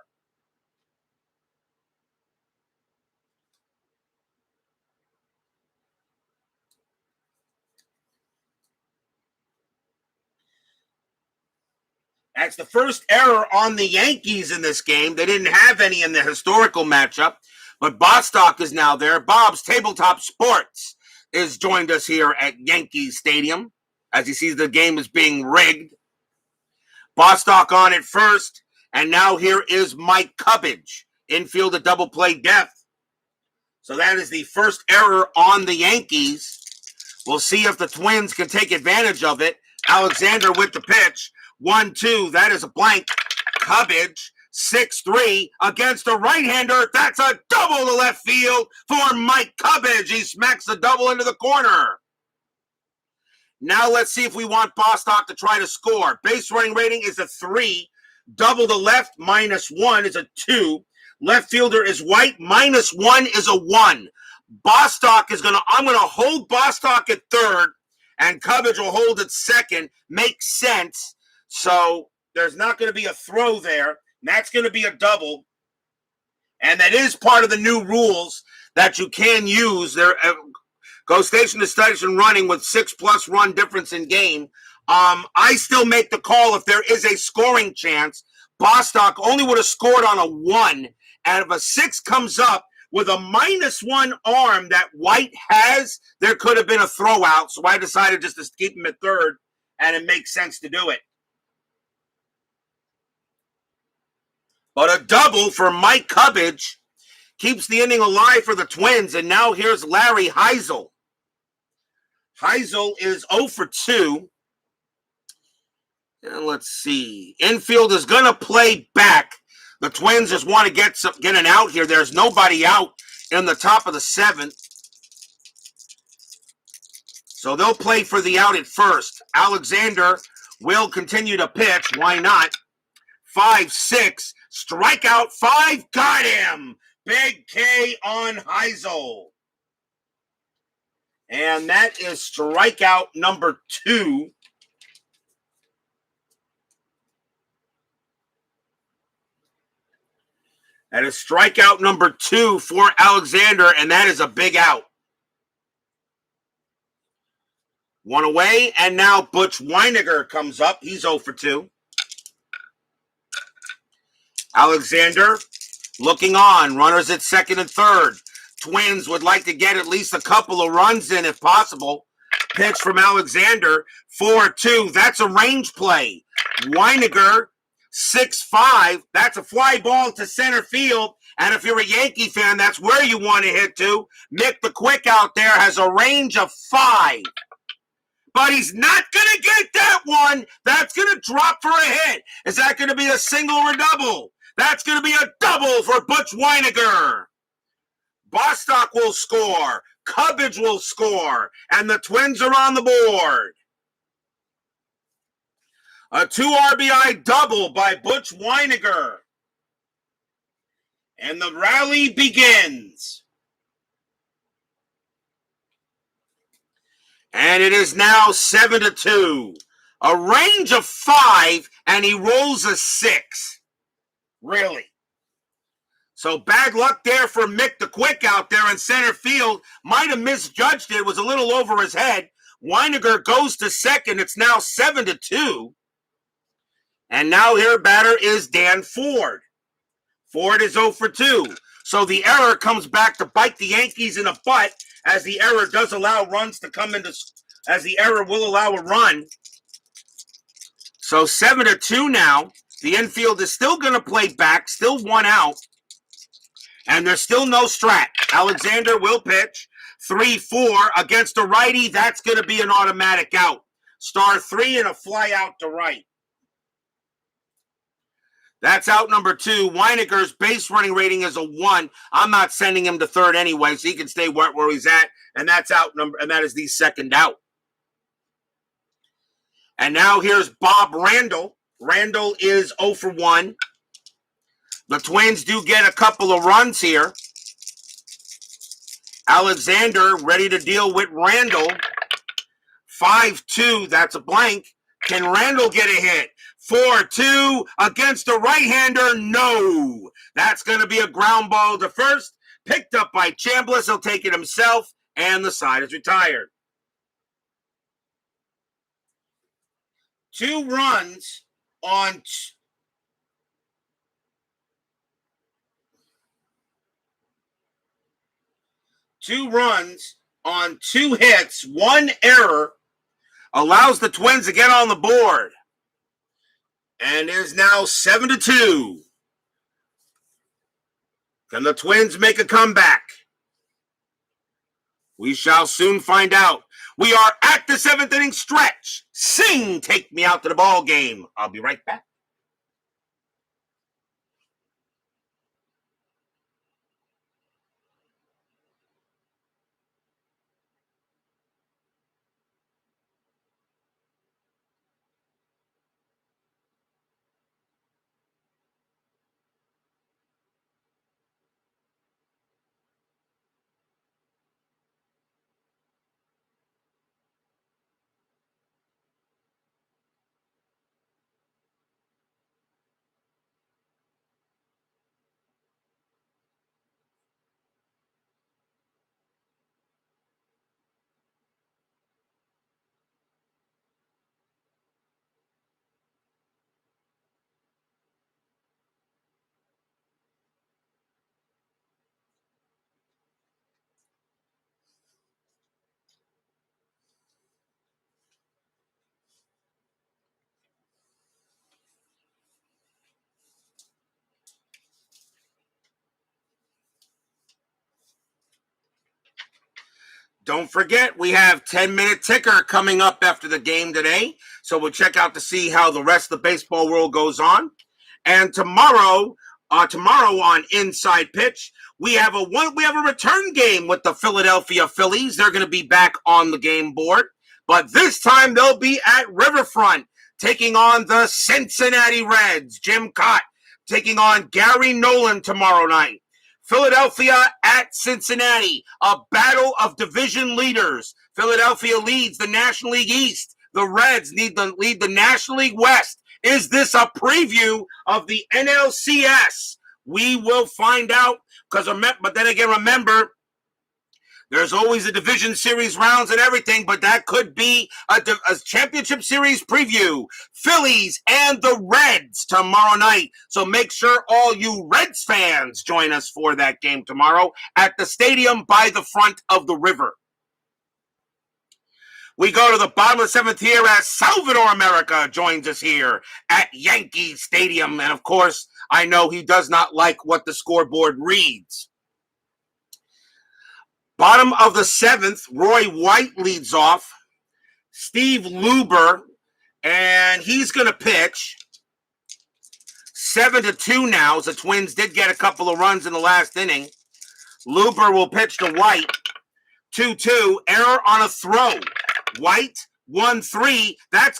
That's the first error on the Yankees in this game. They didn't have any in the historical matchup, but Bostock is now there. Bob's Tabletop Sports is joined us here at Yankee Stadium as he sees the game is being rigged. Bostock on it first, and now here is Mike Cubbage, infield at double play depth. So that is the first error on the Yankees. We'll see if the Twins can take advantage of it. Alexander with the pitch. 1-2, that is a blank. Cubbage, 6-3 against a right-hander. That's a double to left field for Mike Cubbage. He smacks the double into the corner. Now let's see if we want Bostock to try to score. Base running rating is a 3. Double to left, -1 is a 2. Left fielder is White, -1 is a 1. Bostock is I'm going to hold Bostock at third, and Cubbage will hold at second. Makes sense. So there's not going to be a throw there. That's going to be a double. And that is part of the new rules that you can use. There, go station to station running with 6+ run difference in game. I still make the call if there is a scoring chance. Bostock only would have scored on a 1. And if a 6 comes up with a -1 arm that White has, there could have been a throw out. So I decided just to keep him at third, and it makes sense to do it. But a double for Mike Cubbage keeps the inning alive for the Twins. And now here's Larry Heisel. Heisel is 0 for 2. And let's see. Infield is going to play back. The Twins just want to get an out here. There's nobody out in the top of the 7th. So they'll play for the out at first. Alexander will continue to pitch. Why not? 5-6. Strikeout 5. Got him. Big K on Heisel. And that is strikeout number 2. That is strikeout number 2 for Alexander, and that is a big out. 1 away, and now Butch Weiniger comes up. He's 0 for 2. Alexander looking on. Runners at second and third. Twins would like to get at least a couple of runs in if possible. Pitch from Alexander. 4-2. That's a range play. Weiniger, 6'5". That's a fly ball to center field. And if you're a Yankee fan, that's where you want to hit to. Mick the Quick out there has a range of 5. But he's not going to get that one. That's going to drop for a hit. Is that going to be a single or double? That's going to be a double for Butch Weiniger. Bostock will score. Cubbage will score. And the Twins are on the board. A 2 RBI double by Butch Weiniger. And the rally begins. And it is now 7-2. A range of 5, and he rolls a 6. Really? So bad luck there for Mick the Quick out there in center field. Might have misjudged it. It was a little over his head. Weiniger goes to second. It's now 7-2. And now here batter is Dan Ford. Ford is 0 for 2. So the error comes back to bite the Yankees in the butt as the error does allow runs to come into, as the error will allow a run. So 7-2 now. The infield is still going to play back, still 1 out. And there's still no strat. Alexander will pitch. 3-4 against a righty. That's going to be an automatic out. Star 3 and a fly out to right. That's out number 2. Weineger's base running rating is a 1. I'm not sending him to third anyway, so he can stay where he's at. And that's out number, and that is the second out. And now here's Bob Randall. Randall is 0 for 1. The Twins do get a couple of runs here. Alexander ready to deal with Randall. 5-2, that's a blank. Can Randall get a hit? 4-2 against a right-hander? No. That's going to be a ground ball to first. Picked up by Chambliss. He'll take it himself, and the side is retired. 2 runs on... 2 runs on 2 hits, 1 error, allows the Twins to get on the board. And is now 7-2. Can the Twins make a comeback? We shall soon find out. We are at the 7th inning stretch. Sing, take me out to the ball game. I'll be right back. Don't forget, we have 10-minute ticker coming up after the game today. So we'll check out to see how the rest of the baseball world goes on. And tomorrow on Inside Pitch, we have a return game with the Philadelphia Phillies. They're going to be back on the game board. But this time they'll be at Riverfront, taking on the Cincinnati Reds. Jim Cott taking on Gary Nolan tomorrow night. Philadelphia at Cincinnati, a battle of division leaders. Philadelphia leads the National League East. The Reds lead the National League West. Is this a preview of the NLCS? We will find out. But then again, remember, there's always a division series rounds and everything, but that could be a championship series preview. Phillies and the Reds tomorrow night. So make sure all you Reds fans join us for that game tomorrow at the stadium by the front of the river. We go to the bottom of the 7th here as Salvador America joins us here at Yankee Stadium. And of course, I know he does not like what the scoreboard reads. Bottom of the 7th, Roy White leads off. Steve Luber, and he's going to pitch. 7-2 now, as the Twins did get a couple of runs in the last inning. Luber will pitch to White. 2-2, error on a throw. White, 1-3. That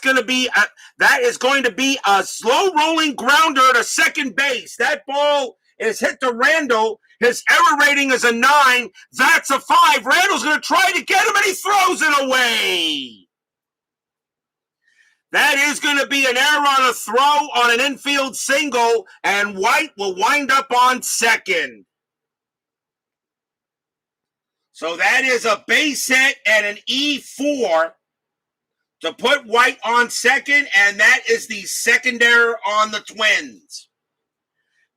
is going to be a slow rolling grounder to second base. That ball is hit to Randall. His error rating is a 9. That's a 5. Randall's going to try to get him, and he throws it away. That is going to be an error on a throw on an infield single, and White will wind up on second. So that is a base hit and an E4 to put White on second, and that is the second error on the Twins.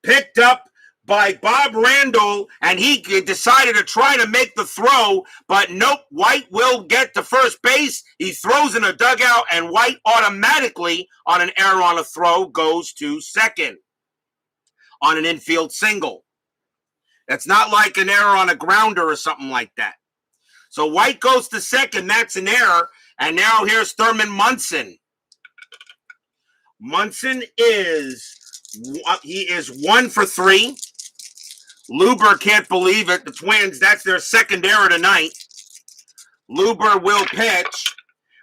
Picked up by Bob Randall, and he decided to try to make the throw, but nope, White will get to first base. He throws in a dugout, and White automatically, on an error on a throw, goes to second on an infield single. It's not like an error on a grounder or something like that. So White goes to second. That's an error. And now here's Thurman Munson. Munson is 1 for 3. Luber can't believe it. The Twins, that's their second error tonight. Luber will pitch.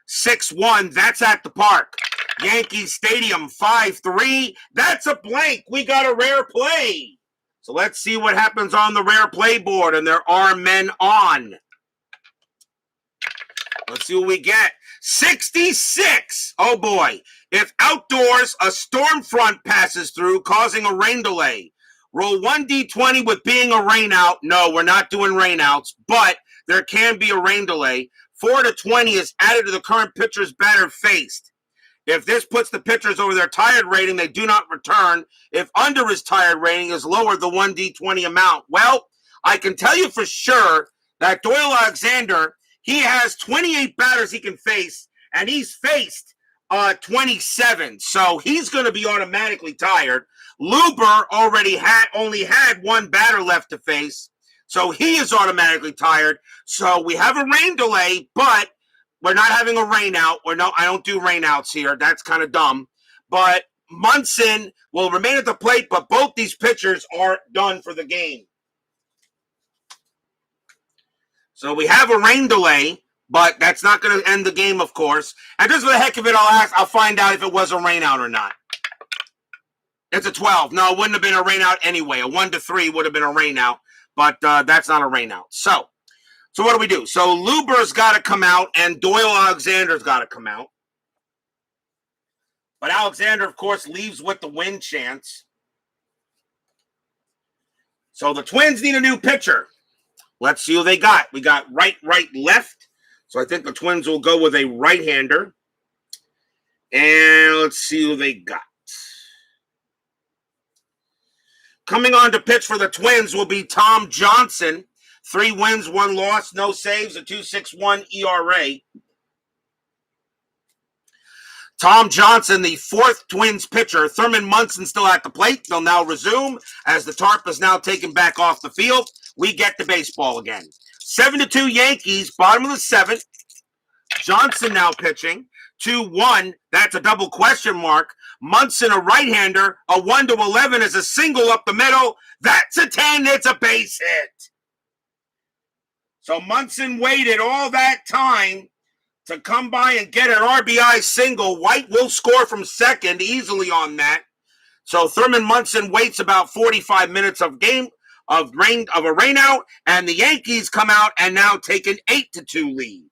6-1. That's at the park. Yankee Stadium 5-3. That's a blank. We got a rare play. So let's see what happens on the rare play board. And there are men on. Let's see what we get. 66. Oh boy. If outdoors, a storm front passes through, causing a rain delay. Roll 1d20 with being a rainout. No, we're not doing rainouts, but there can be a rain delay. 4 to 20 is added to the current pitcher's batter faced. If this puts the pitchers over their tired rating, they do not return. If under his tired rating is lower the 1d20 amount. Well, I can tell you for sure that Doyle Alexander, he has 28 batters he can face, and he's faced 27. So he's going to be automatically tired. Luber only had one batter left to face, so he is automatically tired. So we have a rain delay, but we're not having a rain out. I don't do rain outs here. That's kind of dumb. But Munson will remain at the plate, but both these pitchers are done for the game. So we have a rain delay, but that's not going to end the game, of course. And just for the heck of it, I'll find out if it was a rain out or not. It's a 12. No, it wouldn't have been a rain out anyway. A 1 to 3 would have been a rain out, but that's not a rain out. So what do we do? So Luber's got to come out, and Doyle Alexander's got to come out. But Alexander, of course, leaves with the win chance. So the Twins need a new pitcher. Let's see who they got. We got right, left. So I think the Twins will go with a right-hander. And let's see who they got. Coming on to pitch for the Twins will be Tom Johnson. 3 wins, 1 loss, no saves, a 2.61 ERA. Tom Johnson, the 4th Twins pitcher. Thurman Munson still at the plate. They'll now resume as the tarp is now taken back off the field. We get the baseball again. 7-2 Yankees, bottom of the 7th. Johnson now pitching. 2-1, that's a double question mark. Munson, a right-hander. A 1 to 11 is a single up the middle. That's a 10. It's a base hit. So Munson waited all that time to come by and get an RBI single. White will score from second easily on that. So Thurman Munson waits about 45 minutes of a rain out, and the Yankees come out and now take an 8-2 lead.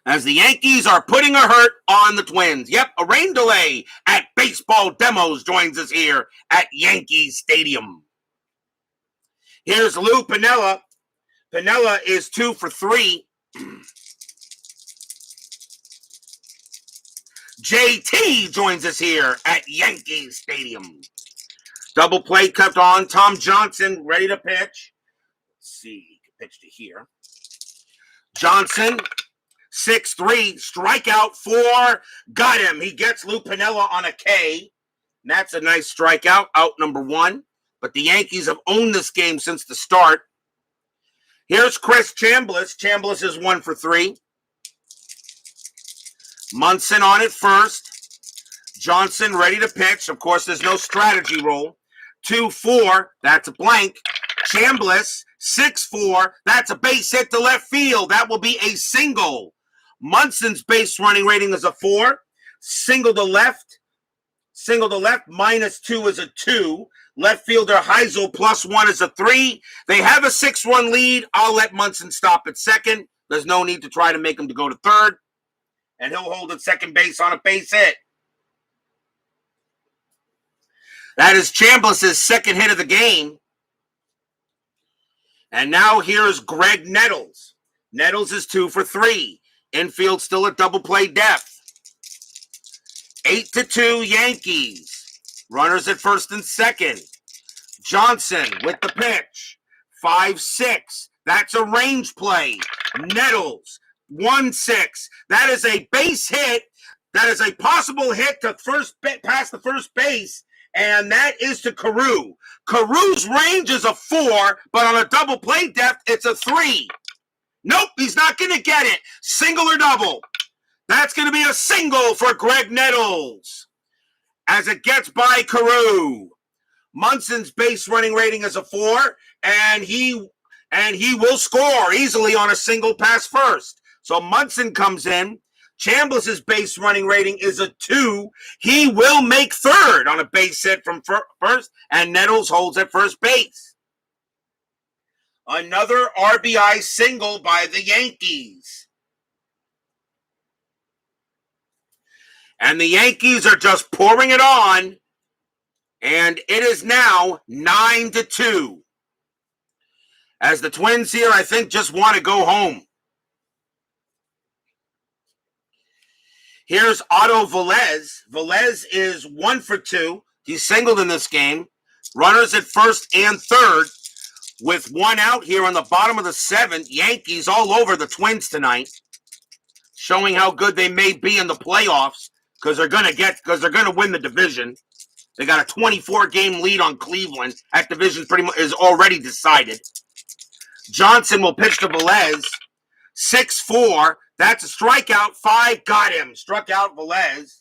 As the Yankees are putting a hurt on the Twins. Yep, a rain delay at Baseball Demos joins us here at Yankee Stadium. Here's Lou Piniella. Piniella is 2 for 3. JT joins us here at Yankee Stadium. Double play kept on. Tom Johnson ready to pitch. Let's see, pitch to here. Johnson, 6-3, strikeout 4. Got him. He gets Lou Piniella on a K. And that's a nice strikeout, out number 1. But the Yankees have owned this game since the start. Here's Chris Chambliss. Chambliss is 1 for 3. Munson on it first. Johnson ready to pitch. Of course, there's no strategy roll. 2-4, that's a blank. Chambliss, 6-4, that's a base hit to left field. That will be a single. Munson's base running rating is a 4. Single to left, -2 is a 2. Left fielder Heisel +1 is a 3. They have a 6-run lead. I'll let Munson stop at second. There's no need to try to make him to go to third. And he'll hold at second base on a base hit. That is Chambliss's second hit of the game. And now here's Greg Nettles. Nettles is 2 for 3. Infield still at double play depth. 8-2 Yankees. Runners at first and second. Johnson with the pitch. 5-6. That's a range play. Nettles. 1-6. That is a base hit. That is a possible hit to past the first base, and that is to Carew. Carew's range is a 4, but on a double play depth, it's a 3. Nope, he's not going to get it. Single or double. That's going to be a single for Greg Nettles as it gets by Carew. Munson's base running rating is a 4, and he will score easily on a single past first. So Munson comes in. Chambliss's base running rating is a 2. He will make third on a base hit from first, and Nettles holds at first base. Another RBI single by the Yankees. And the Yankees are just pouring it on, and it is now 9-2. As the Twins here, I think, just want to go home. Here's Otto Velez. Velez is 1 for 2. He singled in this game. Runners at first and third with 1 out here on the bottom of the 7th. Yankees all over the Twins tonight, showing how good they may be in the playoffs because they're going to win the division. They got a 24-game lead on Cleveland. That division pretty much is already decided. Johnson will pitch to Velez. 6-4. That's a strikeout. 5 got him. Struck out Velez.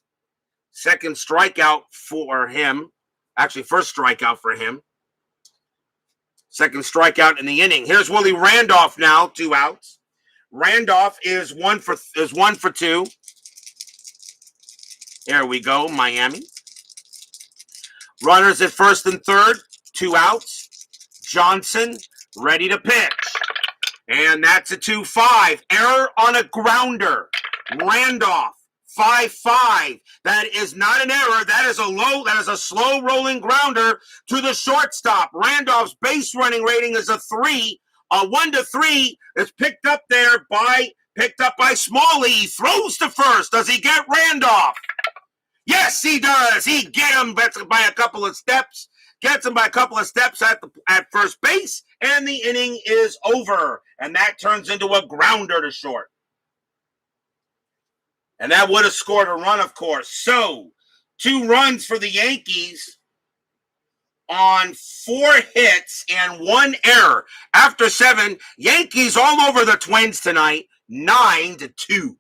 Second strikeout for him. Actually, first strikeout for him. Second strikeout in the inning. Here's Willie Randolph now. 2 outs. Randolph is 1 for 2. There we go, Miami. Runners at first and third. 2 outs. Johnson ready to pitch. And that's a 2-5. Error on a grounder. Randolph, 5-5. That is not an error. That is a slow rolling grounder to the shortstop. Randolph's base running rating is a 3. A 1-3 is picked up by Smalley. He throws to first. Does he get Randolph? Yes, he does. He gets him by a couple of steps. Gets him by a couple of steps at first base, and the inning is over. And that turns into a grounder to short. And that would have scored a run, of course. So, 2 runs for the Yankees on 4 hits and 1 error. After 7, Yankees all over the Twins tonight, 9-2.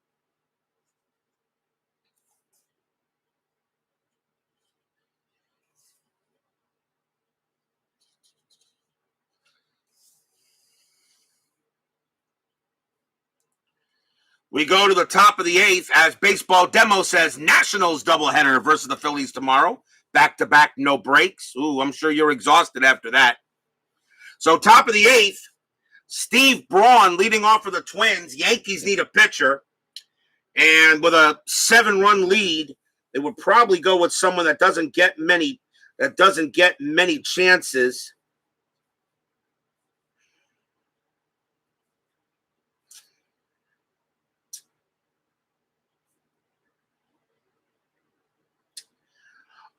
We go to the top of the 8th, as Baseball Demo says, Nationals doubleheader versus the Phillies tomorrow. Back-to-back, no breaks. Ooh, I'm sure you're exhausted after that. So top of the 8th, Steve Braun leading off for the Twins. Yankees need a pitcher. And with a 7-run lead, they would probably go with someone that doesn't get many chances.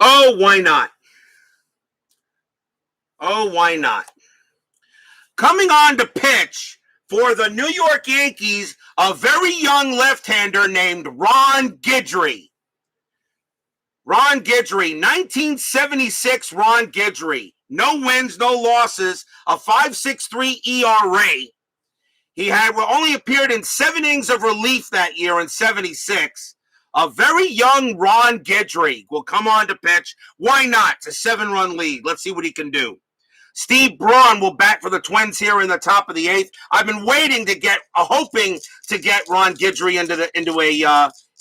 Oh, why not? Oh, why not? Coming on to pitch for the New York Yankees, a very young left-hander named Ron Guidry. Ron Guidry, 1976 Ron Guidry. No wins, no losses, a 5.63 ERA. He had only appeared in 7 innings of relief that year in 76. A very young Ron Guidry will come on to pitch. Why not? It's a 7-run lead. Let's see what he can do. Steve Braun will bat for the Twins here in the top of the 8th. I've been hoping to get Ron Guidry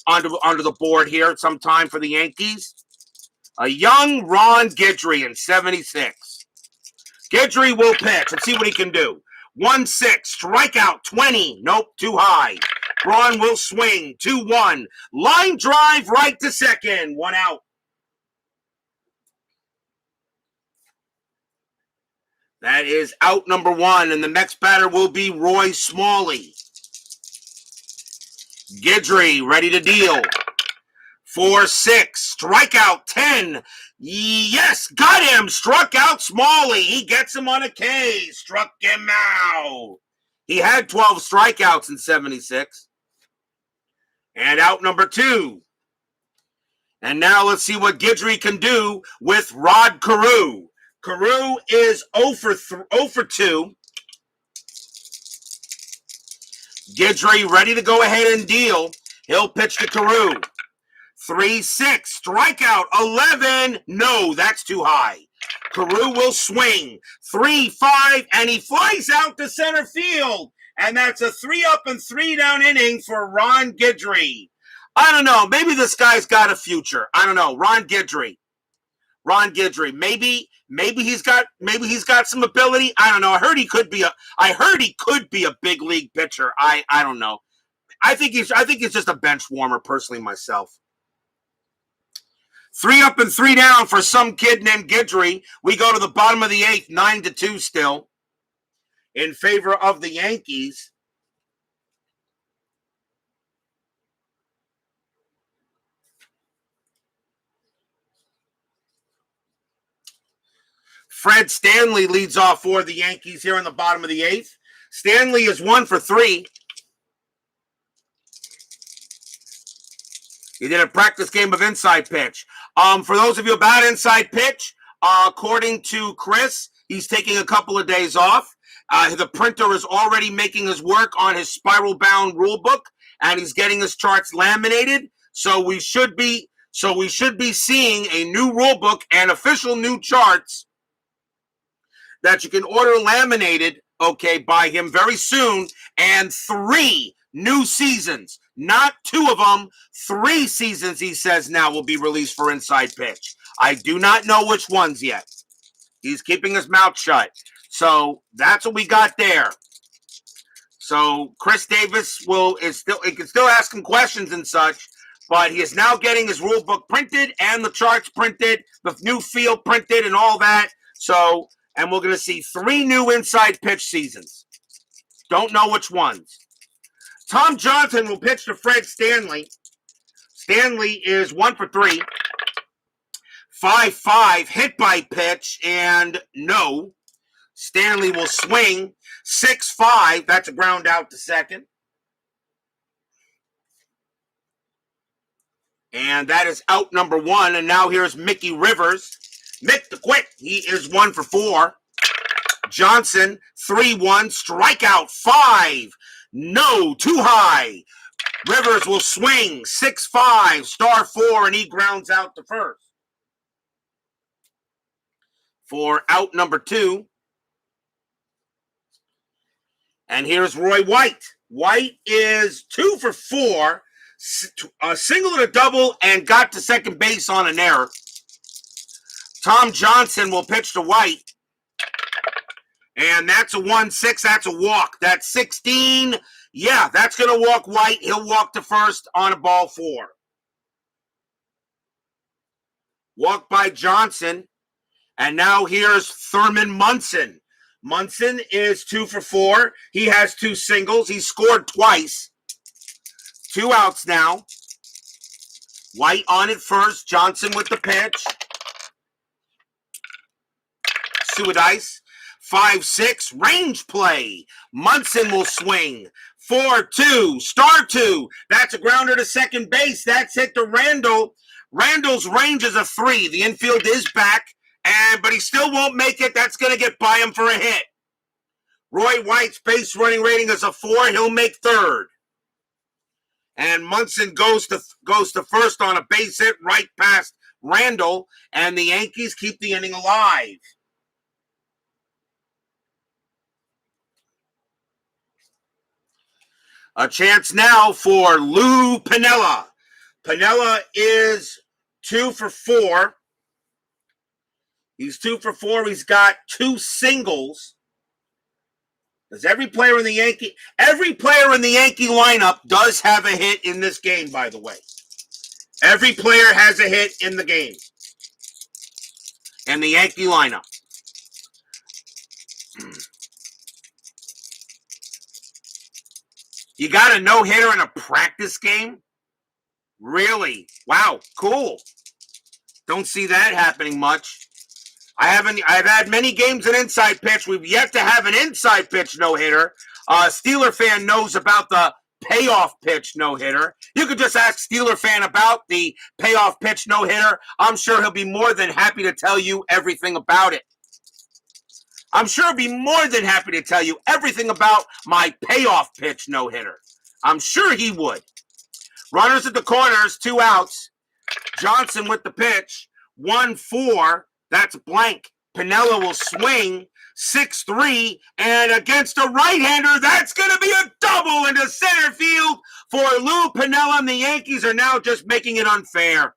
onto the board here sometime for the Yankees. A young Ron Guidry in 76. Guidry will pitch. Let's see what he can do. 1-6, strikeout 20. Nope, too high. Braun will swing. 2-1. Line drive right to second. 1 out. That is out number 1, and the next batter will be Roy Smalley. Guidry ready to deal. 4-6. Strikeout 10. Yes, got him. Struck out Smalley. He gets him on a K. Struck him out. He had 12 strikeouts in 76. And out number 2. And now let's see what Guidry can do with Rod Carew. Carew is 0 for 2. Guidry ready to go ahead and deal. He'll pitch to Carew. 3-6. Strikeout 11. No, that's too high. Carew will swing. 3-5, and he flies out to center field. And that's a 3-up and 3-down inning for Ron Guidry. I don't know. Maybe this guy's got a future. I don't know. Ron Guidry. Maybe he's got some ability. I don't know. I heard he could be a big league pitcher. I don't know. I think he's just a bench warmer, personally, myself. 3-up and 3-down for some kid named Guidry. We go to the bottom of the 8th, 9-2 still, in favor of the Yankees. Fred Stanley leads off for the Yankees here in the bottom of the 8th. Stanley is 1 for 3. He did a practice game of inside pitch. For those of you about inside pitch, according to Chris, he's taking a couple of days off. The printer is already making his work on his spiral-bound rule book, and he's getting his charts laminated. So we should be seeing a new rule book and official new charts that you can order laminated, by him very soon, and 3 new seasons. Not 2 of them, 3 seasons, he says now, will be released for inside pitch. I do not know which ones yet. He's keeping his mouth shut. So that's what we got there. So Chris Davis can still ask him questions and such, but he is now getting his rule book printed and the charts printed, the new field printed and all that. So, and we're going to see 3 new inside pitch seasons. Don't know which ones. Tom Johnson will pitch to Fred Stanley. Stanley is 1 for 3. 5-5, hit by pitch, and no. Stanley will swing. 6-5, that's a ground out to second. And that is out number 1. And now here's Mickey Rivers. Mick the Quit, he is 1 for 4. Johnson, 3-1, strikeout 5. No, too high. Rivers will swing. 6-5, star 4, and he grounds out to first. For out number 2. And here's Roy White. White is 2 for 4, a single and a double, and got to second base on an error. Tom Johnson will pitch to White. And that's a 1-6. That's a walk. That's 16. Yeah, that's going to walk White. He'll walk to first on a ball 4. Walk by Johnson. And now here's Thurman Munson. Munson is 2 for 4. He has 2 singles. He scored twice. 2 outs now. White on it first. Johnson with the pitch. Suadice. 5-6, range play. Munson will swing. 4-2, star 2. That's a grounder to second base. That's hit to Randall. Randall's range is a 3. The infield is back, but he still won't make it. That's going to get by him for a hit. Roy White's base running rating is a 4. He'll make third. And Munson goes to first on a base hit right past Randall, and the Yankees keep the inning alive. A chance now for Lou Piniella. Piniella is 2 for 4. He's 2 for 4. He's got 2 singles. Because every player in the Yankee lineup does have a hit in this game, by the way. Every player has a hit in the game. In the Yankee lineup. You got a no-hitter in a practice game? Really? Wow, cool. Don't see that happening much. I've had many games in inside pitch. We've yet to have an inside pitch no-hitter. Steeler fan knows about the payoff pitch no-hitter. You could just ask Steeler fan about the payoff pitch no-hitter. I'm sure he'll be more than happy to tell you everything about it. I'm sure he'll be more than happy to tell you everything about my payoff pitch no-hitter. I'm sure he would. Runners at the corners, 2 outs. Johnson with the pitch, 1-4. That's blank. Piniella will swing, 6-3, and against a right-hander, that's going to be a double into center field for Lou Piniella, and the Yankees are now just making it unfair.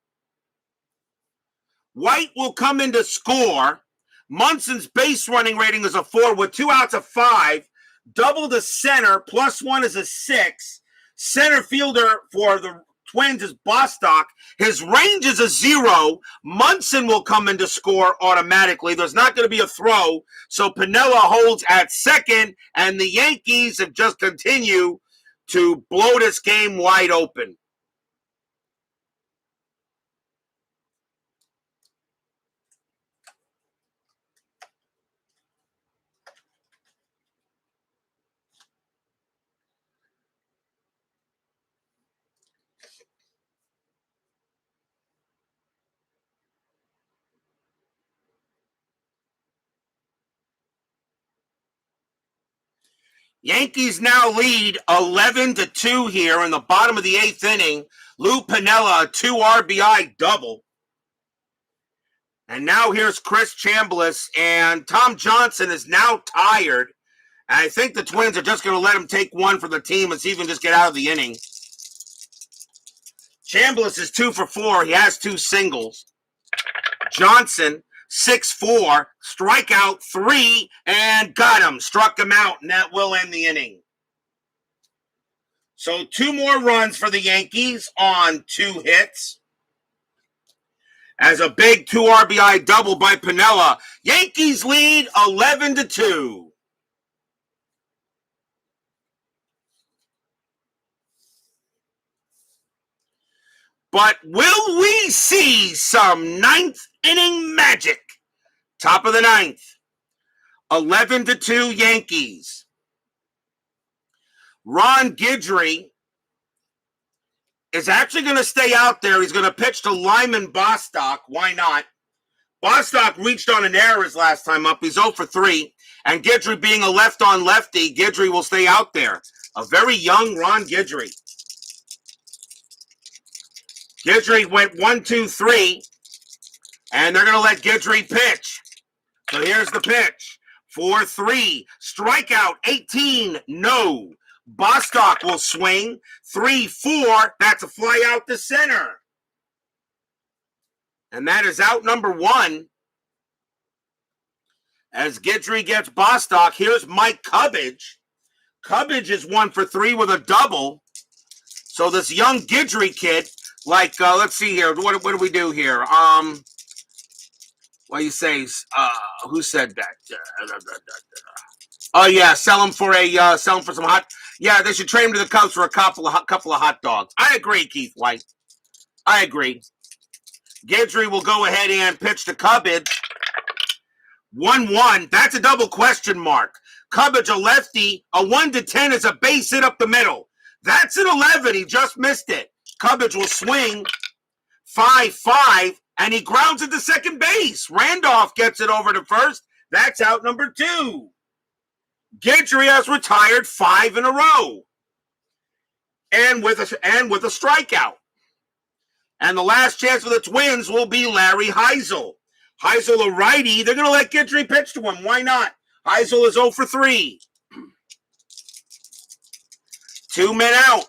White will come in to score. Munson's base running rating is a 4 with 2 outs of 5. Double to center, +1 is a 6. Center fielder for the Twins is Bostock. His range is a 0. Munson will come in to score automatically. There's not going to be a throw. So Piniella holds at second, and the Yankees have just continued to blow this game wide open. Yankees now lead 11-2 here in the bottom of the 8th inning. Lou Piniella, a 2 RBI double. And now here's Chris Chambliss, and Tom Johnson is now tired. And I think the Twins are just going to let him take one for the team and see if he can just get out of the inning. Chambliss is 2 for 4. He has 2 singles. Johnson, 6-4, strikeout 3, and got him. Struck him out, and that will end the inning. So 2 more runs for the Yankees on 2 hits. As a big 2 RBI double by Piniella, Yankees lead 11-2. But will we see some 9th inning magic? Top of the 9th. 11-2 Yankees. Ron Guidry is actually going to stay out there. He's going to pitch to Lyman Bostock. Why not? Bostock reached on an error his last time up. He's 0 for 3. And Guidry being a left-on lefty, Guidry will stay out there. A very young Ron Guidry. Guidry went 1-2-3. And they're going to let Guidry pitch. So here's the pitch. 4-3. Strikeout 18. No. Bostock will swing. 3-4. That's a fly out to center. And that is out number 1. As Guidry gets Bostock, here's Mike Cubbage. Cubbage is 1 for 3 with a double. So this young Guidry kid, let's see here. What do we do here? What do you say? Who said that? Oh yeah, sell him for some hot. Yeah, they should trade him to the Cubs for a couple of hot dogs. I agree, Keith White. I agree. Guidry will go ahead and pitch to Cubbage. 1-1. That's a double question mark. Cubbage, a lefty. A 1-10 is a base hit up the middle. That's an 11. He just missed it. Cubbage will swing. 5-5. And he grounds it to second base. Randolph gets it over to first. That's out number 2. Guidry has retired 5 in a row. And with a strikeout. And the last chance for the Twins will be Larry Heisel. Heisel, a righty. They're going to let Guidry pitch to him. Why not? Heisel is 0 for 3. 2 men out.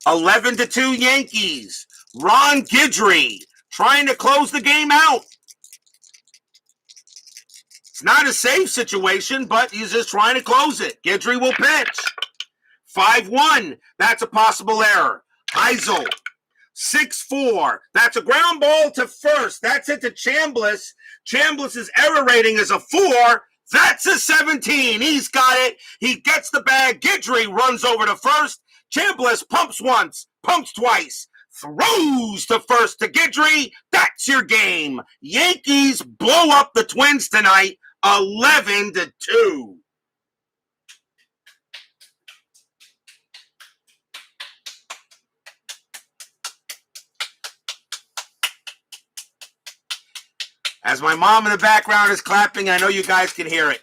11-2 Yankees. Ron Guidry trying to close the game out. It's not a safe situation, but he's just trying to close it. Guidry will pitch. 5-1. That's a possible error. Heisel. 6-4. That's a ground ball to first. That's it to Chambliss. Chambliss's error rating is a 4. That's a 17. He's got it. He gets the bag. Guidry runs over to first. Chambliss pumps once, pumps twice. throws to first to Guidry. That's your game. Yankees blow up the Twins tonight, 11-2. As my mom in the background is clapping, I know you guys can hear it.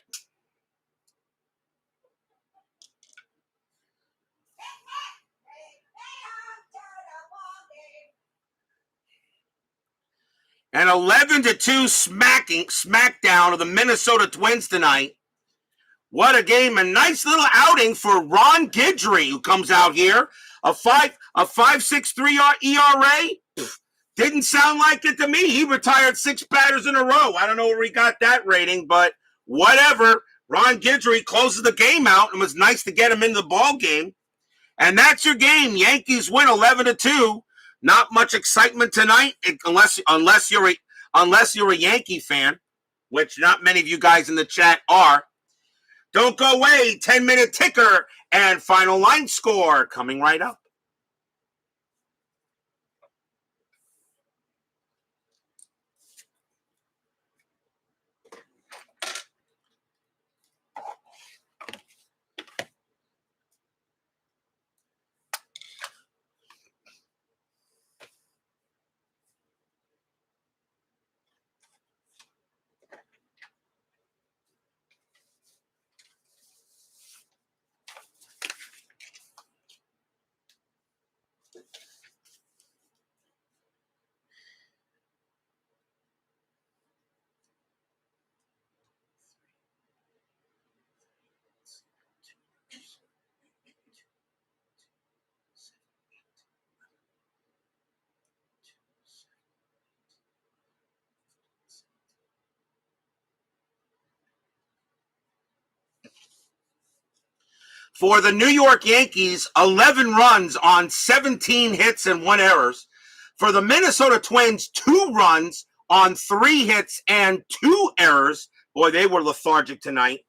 An 11-2 smackdown of the Minnesota Twins tonight. What a game. A nice little outing for Ron Guidry, who comes out here. A 5.63 ERA. Didn't sound like it to me. He retired 6 batters in a row. I don't know where he got that rating, but whatever. Ron Guidry closes the game out, and it was nice to get him into the ball game. And that's your game. Yankees win 11-2. Not much excitement tonight, unless you're a Yankee fan, which not many of you guys in the chat are. Don't go away. 10-minute ticker and final line score coming right up. For the New York Yankees, 11 runs on 17 hits and 1 error. For the Minnesota Twins, 2 runs on 3 hits and 2 errors. Boy, they were lethargic tonight.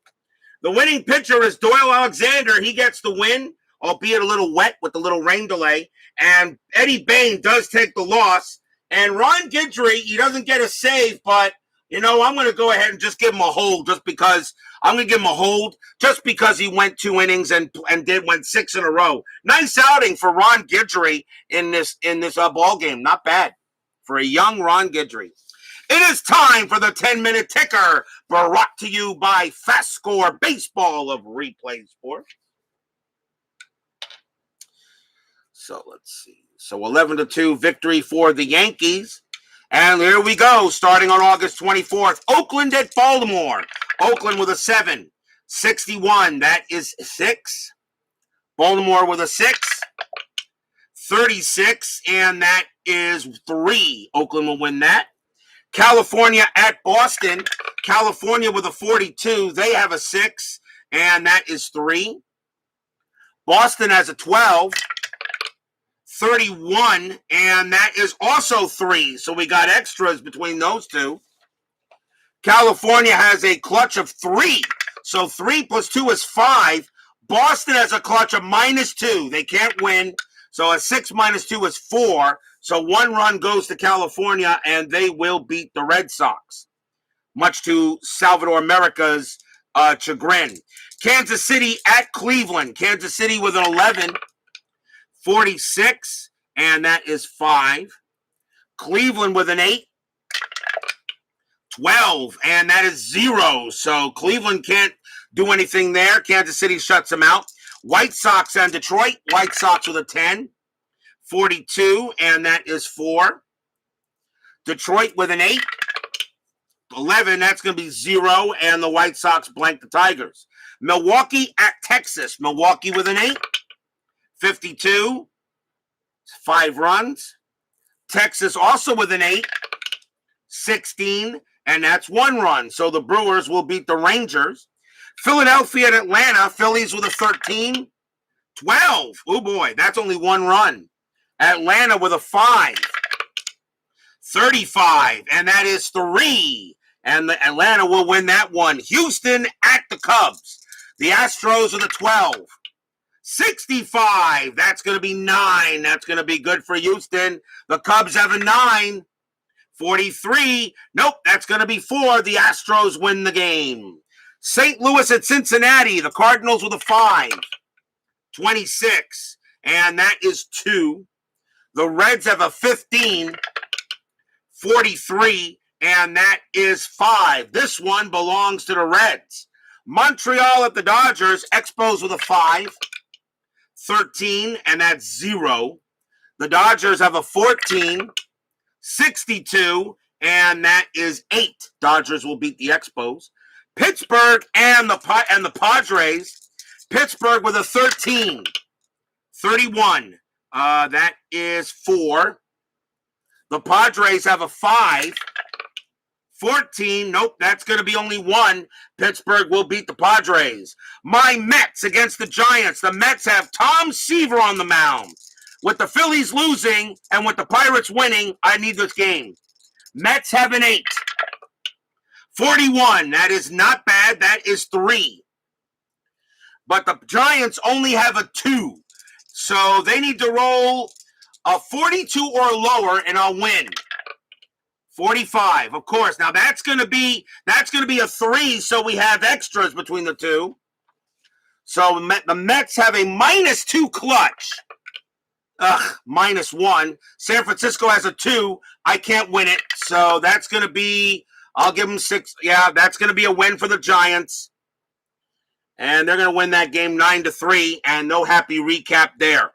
The winning pitcher is Doyle Alexander. He gets the win, albeit a little wet with the little rain delay. And Eddie Bane does take the loss. And Ron Guidry, he doesn't get a save, but you know, I'm going to go ahead and just give him a hold just because he went 2 innings and went 6 in a row. Nice outing for Ron Guidry in this ball game. Not bad for a young Ron Guidry. It is time for the 10-minute ticker, brought to you by FastScore Baseball of Replay Sports. So let's see. So 11-2 victory for the Yankees. And here we go, starting on August 24th. Oakland at Baltimore. Oakland with a 7. 61, that is 6. Baltimore with a 6. 36, and that is 3. Oakland will win that. California at Boston. California with a 42. They have a 6, and that is 3. Boston has a 12. 31, and that is also 3. So we got extras between those two. California has a clutch of 3. So 3 plus 2 is 5. Boston has a clutch of -2. They can't win. So a 6 minus 2 is 4. So 1 run goes to California, and they will beat the Red Sox, much to Salvador America's chagrin. Kansas City at Cleveland. Kansas City with an 11. 46, and that is 5. Cleveland with an 8. 12, and that is 0. So Cleveland can't do anything there. Kansas City shuts them out. White Sox and Detroit. White Sox with a 10. 42, and that is 4. Detroit with an 8. 11, that's going to be 0, and the White Sox blank the Tigers. Milwaukee at Texas. Milwaukee with an 8. 52, 5 runs. Texas also with an 8, 16, and that's 1 run. So the Brewers will beat the Rangers. Philadelphia and Atlanta. Phillies with a 13, 12. Oh boy, that's only 1 run. Atlanta with a 5, 35, and that is 3. And the Atlanta will win that one. Houston at the Cubs. The Astros with a 12. 65. That's going to be 9. That's going to be good for Houston. The Cubs have a 9. 43. Nope, that's going to be 4. The Astros win the game. St. Louis at Cincinnati. The Cardinals with a 5. 26. And that is 2. The Reds have a 15. 43. And that is 5. This one belongs to the Reds. Montreal at the Dodgers. Expos with a 5. 13. And that's 0. The Dodgers have a 14. 62, and that is 8. Dodgers will beat the Expos. Pittsburgh and the Padres. Pittsburgh with a 13. 31. That is 4. The Padres have a 5. 14. Nope, that's going to be only 1. Pittsburgh will beat the Padres. My Mets against the Giants. The Mets have Tom Seaver on the mound. With the Phillies losing and with the Pirates winning, I need this game. Mets have an 8. 41. That is not bad. That is 3. But the Giants only have a 2. So they need to roll a 42 or lower and I'll win. 45, of course. Now that's going to be a 3, so we have extras between the two. So the Mets have a -2 clutch. -1. San Francisco has a 2. I can't win it. So that's going to be, I'll give them 6. Yeah, that's going to be a win for the Giants. And they're going to win that game 9-3. And no happy recap there.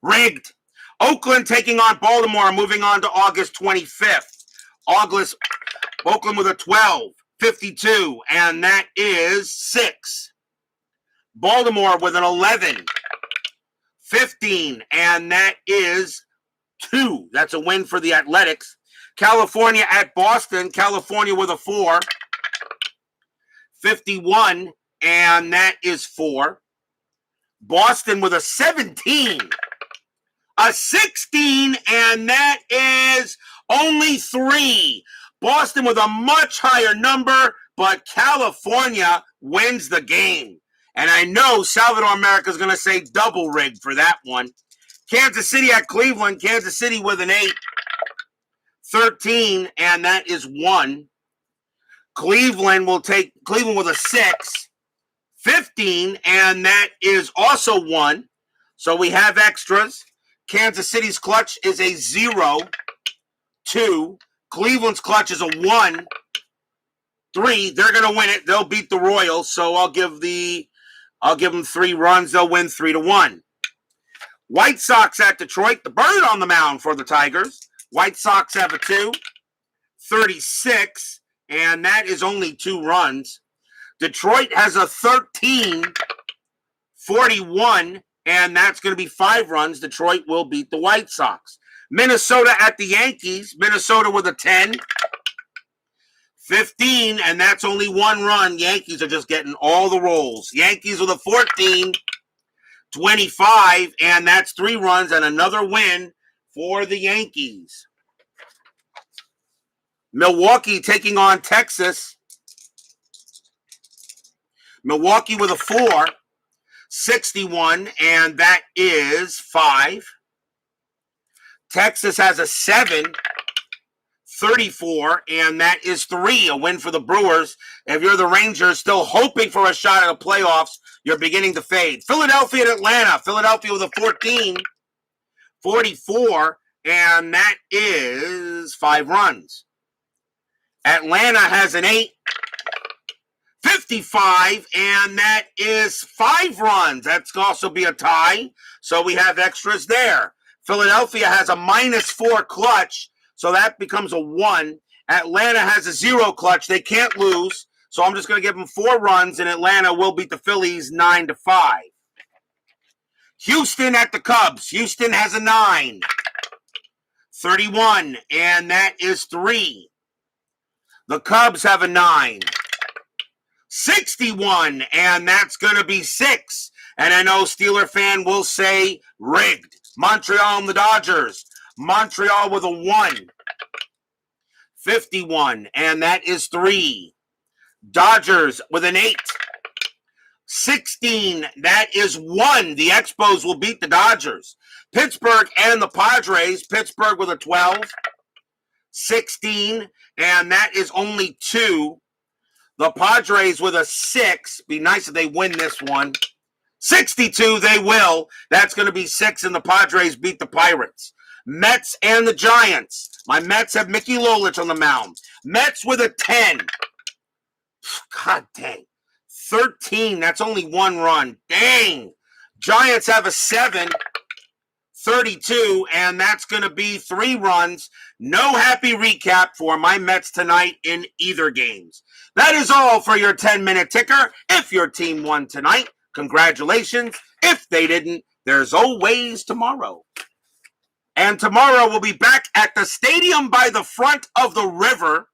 Rigged. Oakland taking on Baltimore, moving on to August 25th. Oakland with a 12. 52. And that is 6. Baltimore with an 11. 15, and that is 2. That's a win for the Athletics. California at Boston. California with a 4. 51, and that is 4. Boston with a 17. A 16, and that is only 3. Boston with a much higher number, but California wins the game. And I know Salvador America is going to say double rigged for that one. Kansas City at Cleveland. Kansas City with an 8. 13, and that is 1. Cleveland with a 6. 15, and that is also 1. So we have extras. Kansas City's clutch is a 0. 2. Cleveland's clutch is a 1. 3. They're going to win it. They'll beat the Royals. So I'll give them 3 runs. They'll win 3-1. White Sox at Detroit. The Bird on the mound for the Tigers. White Sox have a 2. 36. And that is only 2 runs. Detroit has a 13. 41. And that's going to be 5 runs. Detroit will beat the White Sox. Minnesota at the Yankees. Minnesota with a 10. 15, and that's only 1 run. Yankees are just getting all the rolls. Yankees with a 14, 25, and that's 3 runs and another win for the Yankees. Milwaukee taking on Texas. Milwaukee with a 4, 61, and that is 5. Texas has a 7. 34, and that is 3, a win for the Brewers. If you're the Rangers still hoping for a shot at the playoffs, you're beginning to fade. Philadelphia at Atlanta. Philadelphia with a 14, 44, and that is 5 runs. Atlanta has an 8, 55, and that is 5 runs. That's also be a tie, so we have extras there. Philadelphia has a -4 clutch, so that becomes a 1. Atlanta has a 0 clutch. They can't lose. So I'm just going to give them 4 runs, and Atlanta will beat the Phillies 9-5. Houston at the Cubs. Houston has a 9. 31, and that is 3. The Cubs have a 9. 61, and that's going to be 6. And I know Steeler fan will say rigged. Montreal and the Dodgers. Montreal with a 1. 51, and that is 3. Dodgers with an 8. 16. That is 1. The Expos will beat the Dodgers. Pittsburgh and the Padres. Pittsburgh with a 12. 16. And that is only 2. The Padres with a 6. Be nice if they win this one. 62, they will. That's going to be 6, and the Padres beat the Pirates. Mets and the Giants. My Mets have Mickey Lolich on the mound. Mets with a 10. God dang. 13, that's only 1 run. Dang. Giants have a 7. 32, and that's going to be 3 runs. No happy recap for my Mets tonight in either games. That is all for your 10-minute ticker. If your team won tonight, congratulations. If they didn't, there's always tomorrow. And tomorrow we'll be back at the stadium by the front of the river,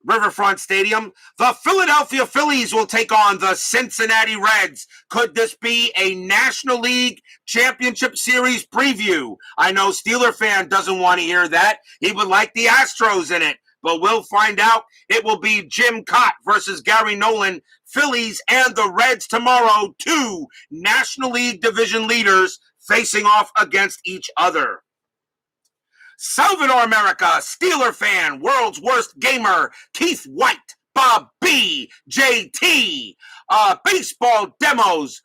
Riverfront Stadium. The Philadelphia Phillies will take on the Cincinnati Reds. Could this be a National League Championship Series preview? I know Steeler fan doesn't want to hear that. He would like the Astros in it. But we'll find out. It will be Jim Cott versus Gary Nolan. Phillies and the Reds tomorrow. 2 National League division leaders facing off against each other. Salvador America, Steeler fan, world's worst gamer, Keith White, Bob B, JT, baseball demos,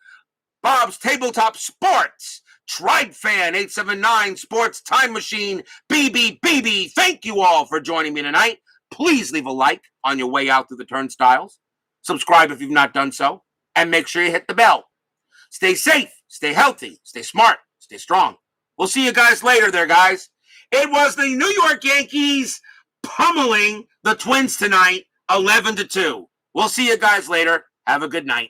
Bob's Tabletop Sports, Tribe Fan, 879 Sports Time Machine, BB. Thank you all for joining me tonight. Please leave a like on your way out through the turnstiles. Subscribe if you've not done so. And make sure you hit the bell. Stay safe, stay healthy, stay smart, stay strong. We'll see you guys later there, guys. It was the New York Yankees pummeling the Twins tonight, 11-2. We'll see you guys later. Have a good night.